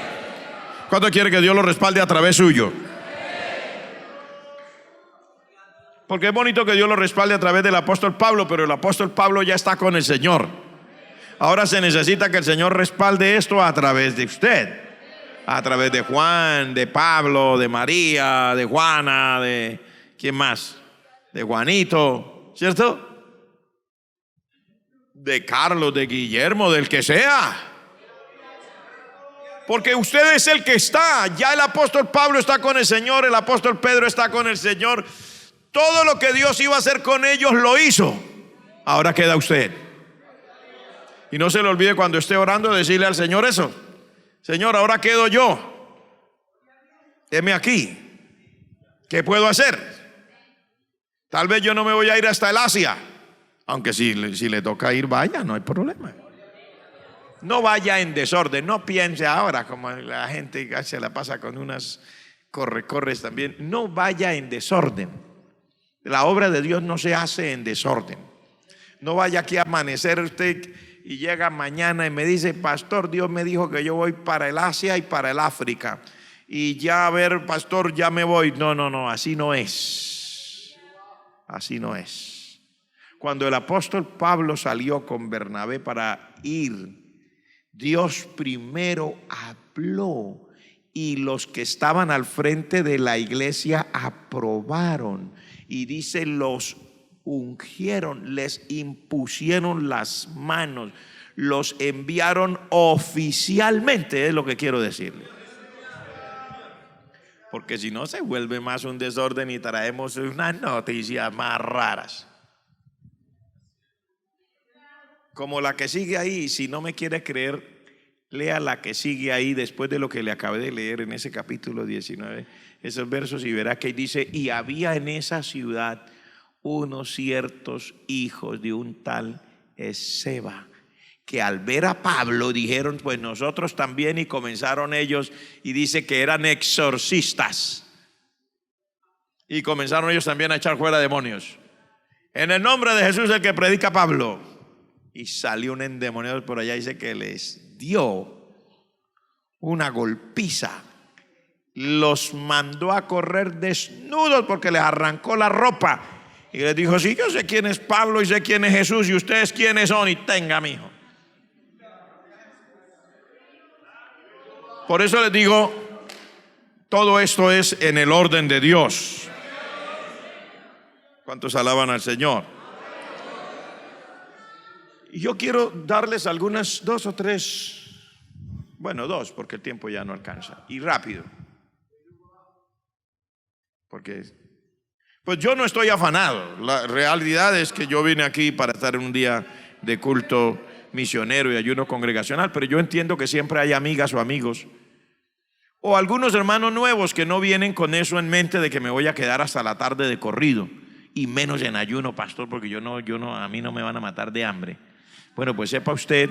S1: ¿Cuántos quieren que Dios lo respalde a través suyo? Porque es bonito que Dios lo respalde a través del apóstol Pablo, pero el apóstol Pablo ya está con el Señor. Ahora se necesita que el Señor respalde esto a través de usted, a través de Juan, de Pablo, de María, de Juana, de ¿quién más? De Juanito, ¿cierto? De Carlos, de Guillermo, del que sea. Porque usted es el que está. Ya el apóstol Pablo está con el Señor, el apóstol Pedro está con el Señor. Todo lo que Dios iba a hacer con ellos lo hizo. Ahora queda usted. Y no se le olvide cuando esté orando decirle al Señor eso: Señor, ahora quedo yo. Heme aquí. ¿Qué puedo hacer? Tal vez yo no me voy a ir hasta el Asia. Aunque si le toca ir, vaya, no hay problema. No vaya en desorden. No piense ahora como la gente se la pasa con unas corres también. No vaya en desorden. La obra de Dios no se hace en desorden. No vaya aquí a amanecer usted y llega mañana y me dice: pastor, Dios me dijo que yo voy para el Asia y para el África. Y ya, a ver, pastor, ya me voy. No, así no es. Así no es. Cuando el apóstol Pablo salió con Bernabé para ir, Dios primero habló y los que estaban al frente de la iglesia aprobaron. Y dice, los ungieron, les impusieron las manos, los enviaron oficialmente, es lo que quiero decirle. Porque si no se vuelve más un desorden y traemos unas noticias más raras. Como la que sigue ahí. Si no me quiere creer, lea la que sigue ahí después de lo que le acabé de leer en ese capítulo 19, esos versos, y verá que dice: y había en esa ciudad unos ciertos hijos de un tal Esceva, que al ver a Pablo dijeron: pues nosotros también. Y comenzaron ellos, y dice que eran exorcistas, y comenzaron ellos también a echar fuera demonios en el nombre de Jesús, el que predica Pablo. Y salió un endemoniado por allá, dice que les dio una golpiza, los mandó a correr desnudos porque les arrancó la ropa y les dijo: sí, yo sé quién es Pablo y sé quién es Jesús, y ustedes quiénes son, y tenga, mijo. Por eso les digo, todo esto es en el orden de Dios. ¿Cuántos alaban al Señor? Y yo quiero darles algunas, dos o tres, bueno, dos, porque el tiempo ya no alcanza, y rápido, porque pues yo no estoy afanado. La realidad es que yo vine aquí para estar en un día de culto misionero y ayuno congregacional, pero yo entiendo que siempre hay amigas o amigos o algunos hermanos nuevos que no vienen con eso en mente, de que me voy a quedar hasta la tarde de corrido, y menos en ayuno, pastor, porque yo no, a mí no me van a matar de hambre. Bueno, pues sepa usted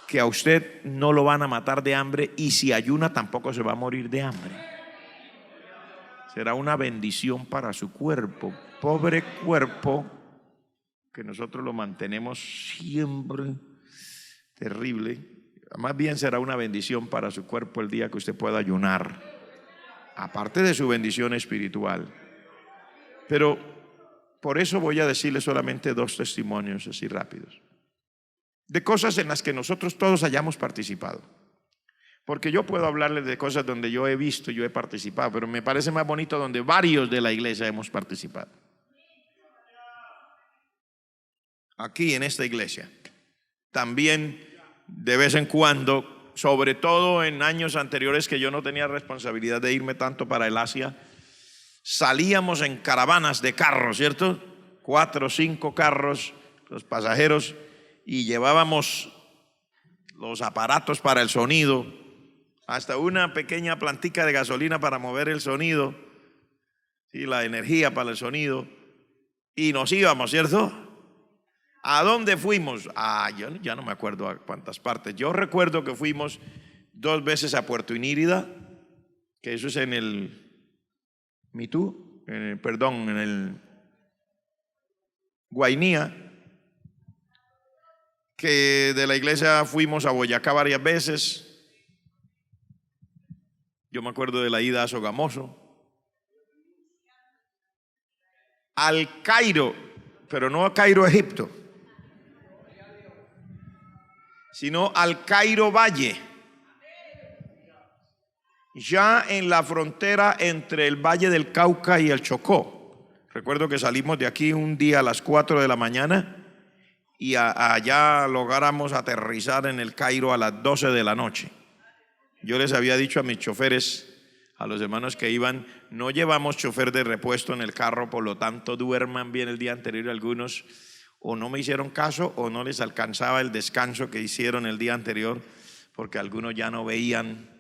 S1: que a usted no lo van a matar de hambre, y si ayuna tampoco se va a morir de hambre. Será una bendición para su cuerpo, pobre cuerpo que nosotros lo mantenemos siempre terrible. Más bien será una bendición para su cuerpo el día que usted pueda ayunar, aparte de su bendición espiritual. Pero por eso voy a decirle solamente dos testimonios así rápidos, de cosas en las que nosotros todos hayamos participado. Porque yo puedo hablarles de cosas donde yo he visto, yo he participado, pero me parece más bonito donde varios de la iglesia hemos participado. Aquí en esta iglesia también, de vez en cuando, sobre todo en años anteriores que yo no tenía responsabilidad de irme tanto para el Asia, salíamos en caravanas de carros, ¿cierto? 4 o 5 carros, los pasajeros, y llevábamos los aparatos para el sonido, hasta una pequeña plantica de gasolina para mover el sonido, ¿sí? La energía para el sonido, y nos íbamos, ¿cierto? ¿A dónde fuimos? Yo ya no me acuerdo a cuántas partes. Yo recuerdo que fuimos 2 veces a Puerto Inírida, que eso es en el Mitú, en el Guainía, que de la iglesia fuimos a Boyacá varias veces. Yo me acuerdo de la ida a Sogamoso, al Cairo, pero no a Cairo, Egipto. sino al Cairo Valle, ya en la frontera entre el Valle del Cauca y el Chocó. Recuerdo que salimos de aquí un día a las 4 de la mañana y allá logramos aterrizar en el Cairo a las 12 de la noche. Yo les había dicho a mis choferes, a los hermanos que iban, no llevamos chofer de repuesto en el carro, por lo tanto duerman bien el día anterior. Algunos o no me hicieron caso o no les alcanzaba el descanso que hicieron el día anterior, porque algunos ya no veían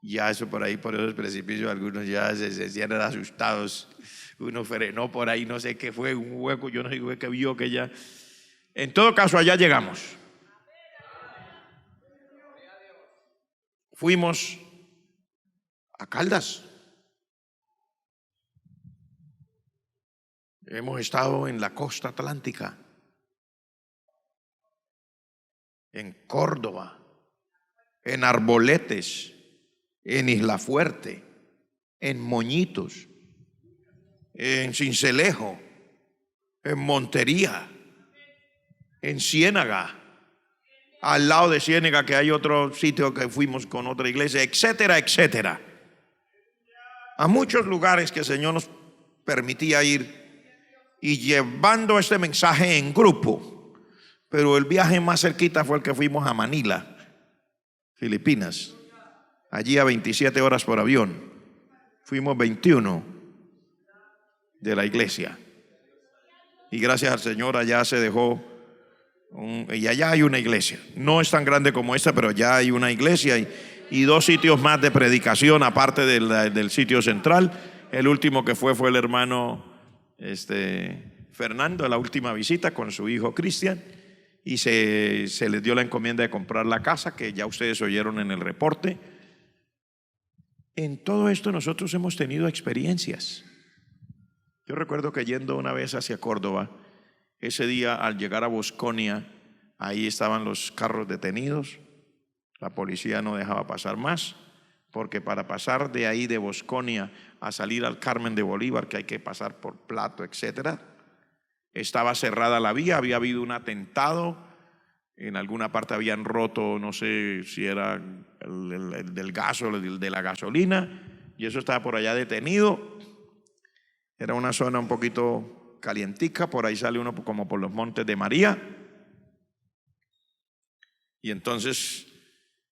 S1: ya eso por ahí, por esos precipicios, algunos ya se sienten asustados. Uno frenó por ahí, no sé qué fue, un hueco, yo no sé qué vio que ya. En todo caso, allá llegamos. Fuimos a Caldas. Hemos estado en la costa atlántica, en Córdoba, en Arboletes, en Isla Fuerte, en Moñitos, en Sincelejo, en Montería, en Ciénaga, al lado de Ciénaga que hay otro sitio que fuimos con otra iglesia, etcétera, etcétera. A muchos lugares que el Señor nos permitía ir y llevando este mensaje en grupo. Pero el viaje más cerquita fue el que fuimos a Manila, Filipinas, allí a 27 horas por avión. Fuimos 21 de la iglesia y gracias al Señor allá se dejó y allá hay una iglesia, no es tan grande como esta, pero ya hay una iglesia y 2 sitios más de predicación aparte del sitio central. El último que fue el hermano Fernando, la última visita con su hijo Cristian, y se les dio la encomienda de comprar la casa que ya ustedes oyeron en el reporte. En todo esto nosotros hemos tenido experiencias. Yo recuerdo que yendo una vez hacia Córdoba, ese día al llegar a Bosconia, ahí estaban los carros detenidos, la policía no dejaba pasar más, porque para pasar de ahí de Bosconia a salir al Carmen de Bolívar, que hay que pasar por Plato, etcétera, estaba cerrada la vía, había habido un atentado, en alguna parte habían roto, no sé si era el del gas o el de la gasolina, y eso estaba por allá detenido. Era una zona un poquito calientica, por ahí sale uno como por los Montes de María. Y entonces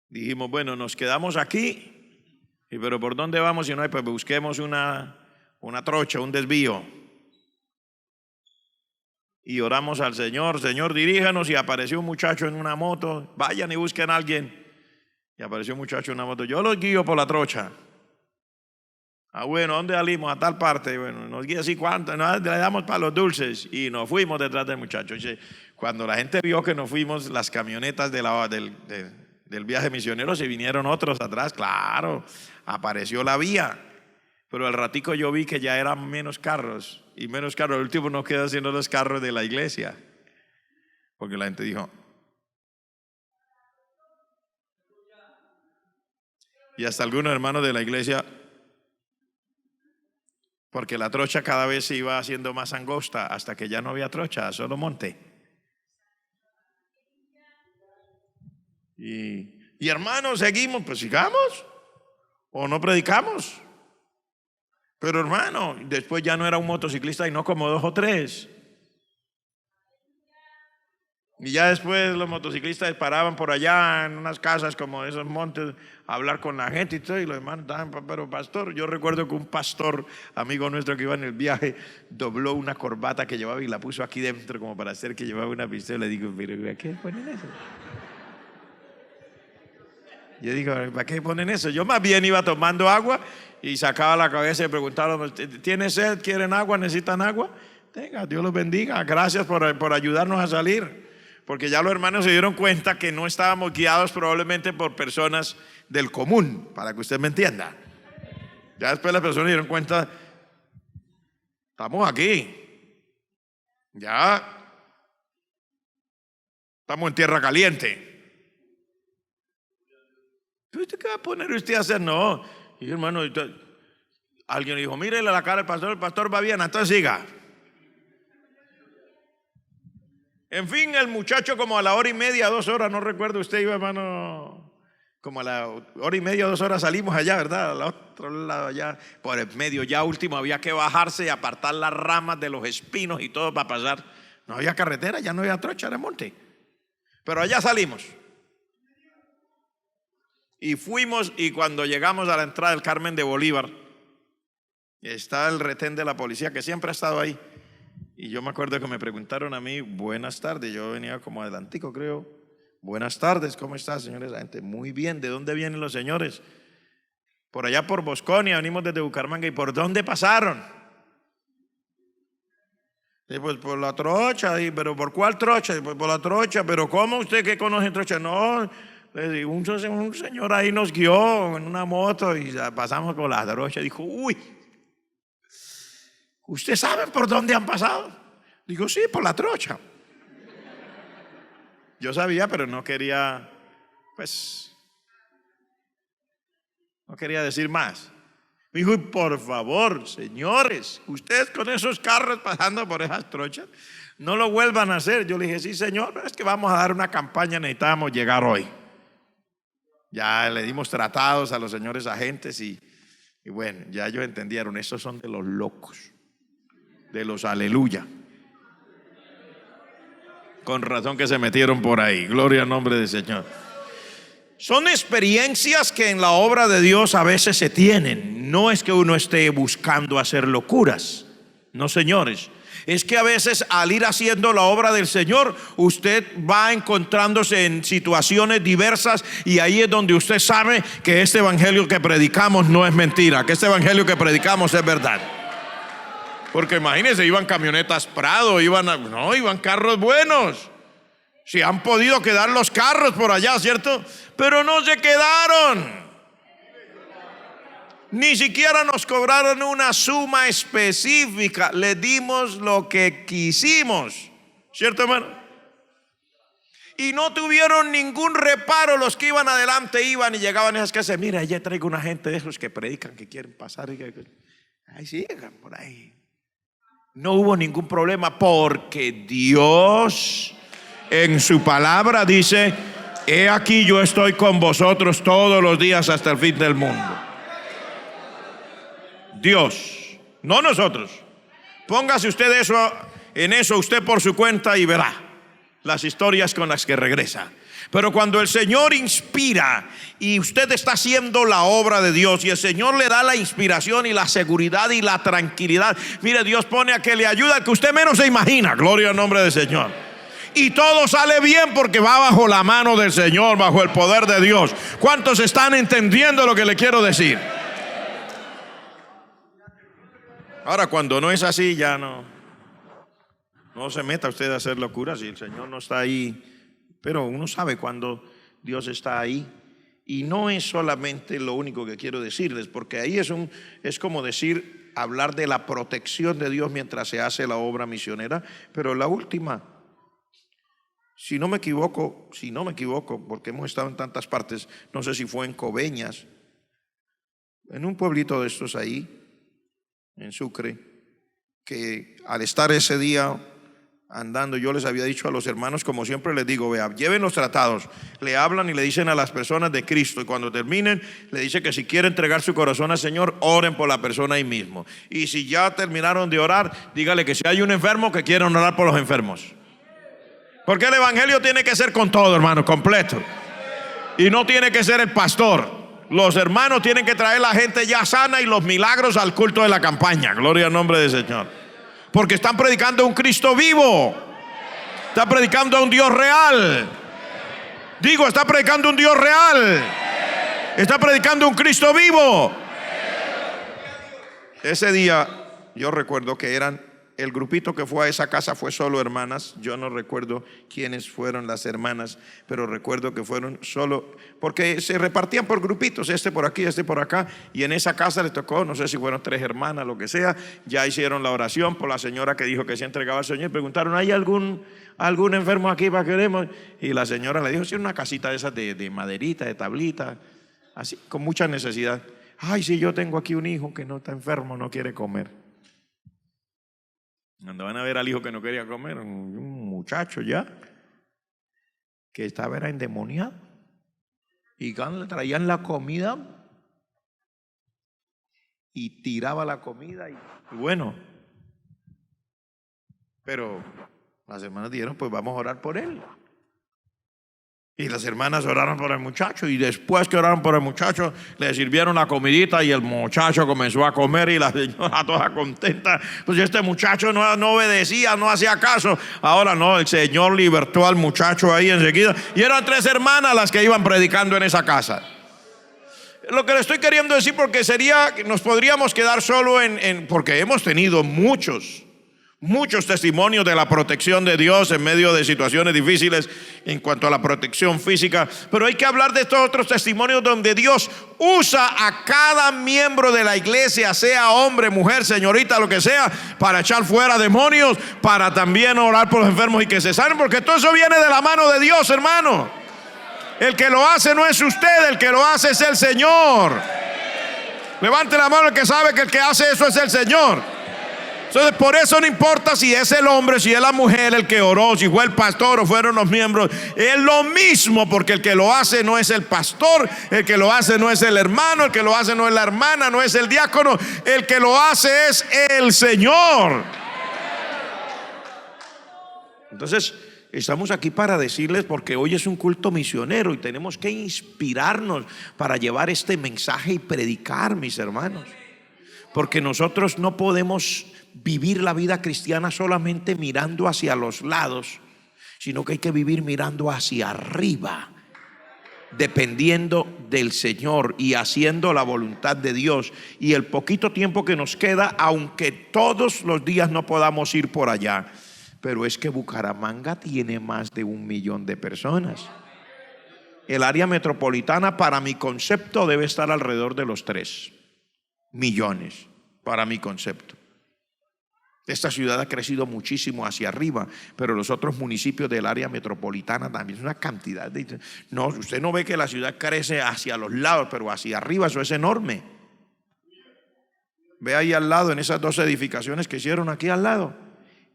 S1: dijimos, bueno, nos quedamos aquí, pero ¿por dónde vamos si no hay? Pues busquemos una trocha, un desvío. Y oramos al Señor, Señor, diríjanos, y apareció un muchacho en una moto, vayan y busquen a alguien. Y apareció un muchacho en una moto, yo los guío por la trocha. Ah, bueno, ¿dónde salimos? A tal parte. Bueno, nos guía así cuánto, le damos para los dulces y nos fuimos detrás del muchacho. Cuando la gente vio que nos fuimos, las camionetas del viaje misionero, se vinieron otros atrás, claro, apareció la vía. Pero al ratico yo vi que ya eran menos carros y menos carros. El último nos quedó haciendo los carros de la iglesia, porque la gente dijo, y hasta algunos hermanos de la iglesia, porque la trocha cada vez se iba haciendo más angosta hasta que ya no había trocha, solo monte. Y hermanos, seguimos, pues sigamos, o no predicamos. Pero hermano, después ya no era un motociclista y no como 2 o 3. Y ya después los motociclistas paraban por allá en unas casas como esos montes a hablar con la gente y todo, y los hermanos estaban, pero pastor, yo recuerdo que un pastor, amigo nuestro que iba en el viaje, dobló una corbata que llevaba y la puso aquí dentro como para hacer que llevaba una pistola. Le digo, pero ¿para qué ponen eso? Yo digo, ¿para qué ponen eso? Yo más bien iba tomando agua y sacaba la cabeza y preguntaba, ¿tienen sed? ¿Quieren agua? ¿Necesitan agua? Tenga, Dios los bendiga, gracias por ayudarnos a salir. Porque ya los hermanos se dieron cuenta que no estábamos guiados probablemente por personas del común, para que usted me entienda. Ya después las personas se dieron cuenta, estamos aquí, ya estamos en tierra caliente. ¿Qué va a poner usted a hacer? No, y hermano, alguien dijo, mírele la cara al pastor, el pastor va bien, entonces siga. En fin, el muchacho como a la hora y media, 2 horas, no recuerdo, usted iba, hermano, como a la hora y media, 2 horas salimos allá, ¿verdad? Al otro lado allá, por el medio, ya último había que bajarse y apartar las ramas de los espinos y todo para pasar. No había carretera, ya no había trocha, era monte. Pero allá salimos. Y fuimos, y cuando llegamos a la entrada del Carmen de Bolívar, está el retén de la policía que siempre ha estado ahí. Y yo me acuerdo que me preguntaron a mí, buenas tardes, yo venía como adelantico creo. Buenas tardes, ¿cómo está, señores? La gente, muy bien, ¿de dónde vienen los señores? Por allá por Bosconia, venimos desde Bucaramanga. ¿Y por dónde pasaron? Y pues por la trocha. ¿Y pero por cuál trocha? Y pues por la trocha. ¿Pero cómo usted que conoce trocha? No, un señor ahí nos guió en una moto y pasamos por la trocha. Dijo, uy, ¿usted sabe por dónde han pasado? Digo, sí, por la trocha. Yo sabía, pero no quería, pues, no quería decir más. Me dijo, por favor, señores, ustedes con esos carros pasando por esas trochas, no lo vuelvan a hacer. Yo le dije, sí, señor, pero es que vamos a dar una campaña, necesitamos llegar hoy. Ya le dimos tratados a los señores agentes y bueno, ya ellos entendieron, esos son de los locos, de los aleluya. Con razón que se metieron por ahí, gloria al nombre del Señor. Son experiencias que en la obra de Dios a veces se tienen. No es que uno esté buscando hacer locuras, no, señores. Es que a veces al ir haciendo la obra del Señor, usted va encontrándose en situaciones diversas y ahí es donde usted sabe que este evangelio que predicamos no es mentira, que este evangelio que predicamos es verdad. Porque imagínense, iban camionetas Prado, iban carros buenos. Si han podido quedar los carros por allá, ¿cierto? Pero no se quedaron. Ni siquiera nos cobraron una suma específica. Le dimos lo que quisimos, ¿cierto, hermano? Y no tuvieron ningún reparo. Los que iban adelante iban y llegaban a esas casas. Mira, ya traigo una gente de esos que predican, que quieren pasar. Ahí sigan por ahí. No hubo ningún problema porque Dios en su palabra dice, he aquí yo estoy con vosotros todos los días hasta el fin del mundo. Dios, no nosotros. Póngase usted en eso usted por su cuenta y verá las historias con las que regresa. Pero cuando el Señor inspira y usted está haciendo la obra de Dios y el Señor le da la inspiración y la seguridad y la tranquilidad, mire, Dios pone a que le ayuda al que usted menos se imagina, gloria al nombre del Señor. Y todo sale bien porque va bajo la mano del Señor, bajo el poder de Dios. ¿Cuántos están entendiendo lo que le quiero decir? Ahora, cuando no es así, ya no se meta usted a hacer locuras si el Señor no está ahí. Pero uno sabe cuando Dios está ahí. Y no es solamente lo único que quiero decirles, porque ahí es como decir, hablar de la protección de Dios mientras se hace la obra misionera. Pero la última, si no me equivoco, porque hemos estado en tantas partes, no sé si fue en Coveñas, en un pueblito de estos ahí, en Sucre, que al estar ese día andando, yo les había dicho a los hermanos, como siempre les digo, vea, lleven los tratados, le hablan y le dicen a las personas de Cristo, y cuando terminen, le dice que si quiere entregar su corazón al Señor, oren por la persona ahí mismo. Y si ya terminaron de orar, dígale que si hay un enfermo, que quieran orar por los enfermos. Porque el evangelio tiene que ser con todo, hermano, completo. Y no tiene que ser el pastor. Los hermanos tienen que traer la gente ya sana y los milagros al culto de la campaña. Gloria al nombre del Señor. Porque están predicando a un Cristo vivo. Está predicando a un Dios real. Digo, está predicando a un Dios real. Está predicando a un Cristo vivo. Ese día yo recuerdo que el grupito que fue a esa casa fue solo hermanas. Yo no recuerdo quiénes fueron las hermanas, pero recuerdo que fueron solo, porque se repartían por grupitos, este por aquí, este por acá, y en esa casa le tocó, no sé si fueron 3 hermanas, lo que sea. Ya hicieron la oración por la señora que dijo que se entregaba al Señor. Preguntaron, ¿hay algún enfermo aquí para que oremos? Y la señora le dijo, sí, una casita de esas de maderita, de tablita, así, con mucha necesidad. Ay, sí, yo tengo aquí un hijo que no está enfermo, no quiere comer. Cuando van a ver al hijo que no quería comer, un muchacho ya, que estaba era endemoniado. Y cuando le traían la comida y tiraba la comida y bueno, pero las hermanas dijeron, pues vamos a orar por él. Y las hermanas oraron por el muchacho, y después que oraron por el muchacho le sirvieron la comidita y el muchacho comenzó a comer, y la señora toda contenta. Pues este muchacho no obedecía, no hacía caso. Ahora no, el Señor libertó al muchacho ahí enseguida, y eran 3 hermanas las que iban predicando en esa casa. Lo que le estoy queriendo decir, porque nos podríamos quedar solo porque hemos tenido muchos testimonios de la protección de Dios en medio de situaciones difíciles en cuanto a la protección física, pero hay que hablar de estos otros testimonios donde Dios usa a cada miembro de la iglesia, sea hombre, mujer, señorita, lo que sea, para echar fuera demonios, para también orar por los enfermos y que se sanen, porque todo eso viene de la mano de Dios, hermano. El que lo hace no es usted, el que lo hace es el Señor. Levante la mano el que sabe que el que hace eso es el Señor. Entonces, por eso no importa si es el hombre, si es la mujer el que oró, si fue el pastor o fueron los miembros, es lo mismo, porque el que lo hace no es el pastor, el que lo hace no es el hermano, el que lo hace no es la hermana, no es el diácono, el que lo hace es el Señor. Entonces, estamos aquí para decirles, porque hoy es un culto misionero y tenemos que inspirarnos para llevar este mensaje y predicar, mis hermanos, porque nosotros no podemos vivir la vida cristiana solamente mirando hacia los lados, sino que hay que vivir mirando hacia arriba, dependiendo del Señor y haciendo la voluntad de Dios. Y el poquito tiempo que nos queda, aunque todos los días no podamos ir por allá, pero es que Bucaramanga tiene más de 1 millón de personas. El área metropolitana, para mi concepto, debe estar alrededor de los 3 millones, para mi concepto. Esta ciudad ha crecido muchísimo hacia arriba, pero los otros municipios del área metropolitana también es una cantidad de... No, usted no ve que la ciudad crece hacia los lados, pero hacia arriba eso es enorme. Ve ahí al lado, en esas 2 edificaciones que hicieron aquí al lado,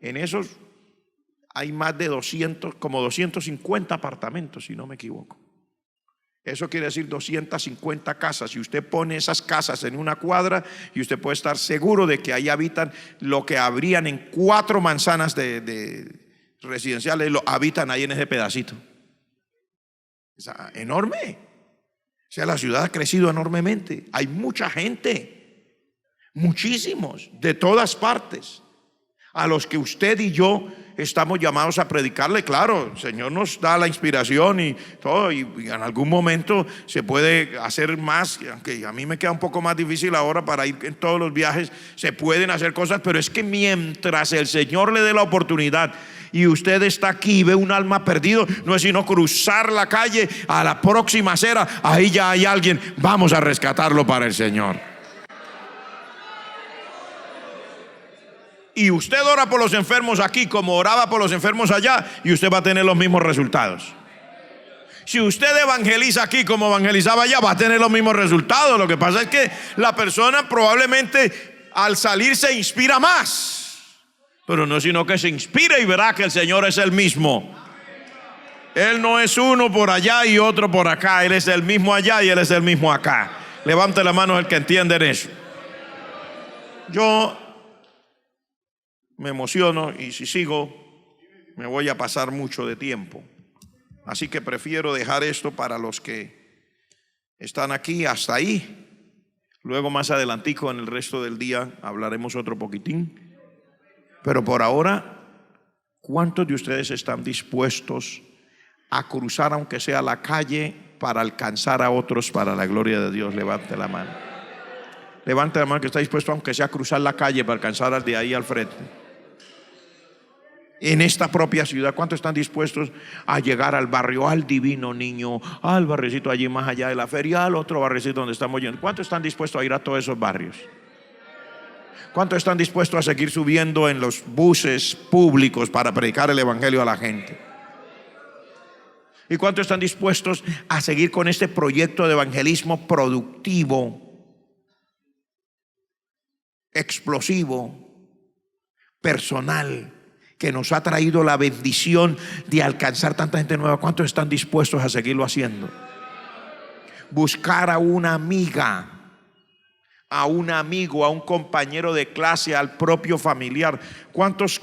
S1: en esos hay más de 250 apartamentos, si no me equivoco. Eso quiere decir 250 casas. Y usted pone esas casas en una cuadra y usted puede estar seguro de que ahí habitan lo que habrían en 4 manzanas de residenciales, lo habitan ahí en ese pedacito. Es enorme. O sea, la ciudad ha crecido enormemente. Hay mucha gente, muchísimos, de todas partes, a los que usted y yo estamos llamados a predicarle. Claro, el Señor nos da la inspiración y todo, y en algún momento se puede hacer más, aunque a mí me queda un poco más difícil ahora para ir en todos los viajes. Se pueden hacer cosas, pero es que mientras el Señor le dé la oportunidad y usted está aquí y ve un alma perdido, no es sino cruzar la calle a la próxima acera, ahí ya hay alguien, vamos a rescatarlo para el Señor. Y usted ora por los enfermos aquí como oraba por los enfermos allá, y usted va a tener los mismos resultados. Si usted evangeliza aquí como evangelizaba allá, va a tener los mismos resultados. Lo que pasa es que la persona probablemente al salir se inspira más, pero no es sino que se inspira y verá que el Señor es el mismo. Él no es uno por allá y otro por acá. Él es el mismo allá y Él es el mismo acá. Levante la mano el que entiende eso. Yo me emociono y si sigo me voy a pasar mucho de tiempo. Así que prefiero dejar esto para los que están aquí hasta ahí. Luego más adelantico en el resto del día hablaremos otro poquitín. Pero por ahora, ¿cuántos de ustedes están dispuestos a cruzar aunque sea la calle para alcanzar a otros para la gloria de Dios? Levante la mano. Levante la mano que está dispuesto aunque sea a cruzar la calle para alcanzar al de ahí al frente. En esta propia ciudad, ¿cuántos están dispuestos a llegar al barrio, al Divino Niño, al barriocito allí más allá de la feria, al otro barriocito donde estamos yendo? ¿Cuántos están dispuestos a ir a todos esos barrios? ¿Cuántos están dispuestos a seguir subiendo en los buses públicos para predicar el evangelio a la gente? ¿Y cuántos están dispuestos a seguir con este proyecto de evangelismo productivo, explosivo, personal que nos ha traído la bendición de alcanzar tanta gente nueva. ¿Cuántos están dispuestos a seguirlo haciendo? Buscar a una amiga, a un amigo, a un compañero de clase, al propio familiar. ¿Cuántos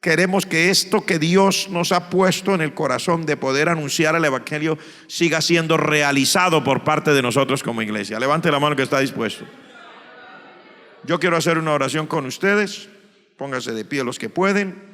S1: queremos que esto que Dios nos ha puesto en el corazón de poder anunciar el evangelio siga siendo realizado por parte de nosotros como iglesia? Levante la mano que está dispuesto. Yo quiero hacer una oración con ustedes. Pónganse de pie los que pueden.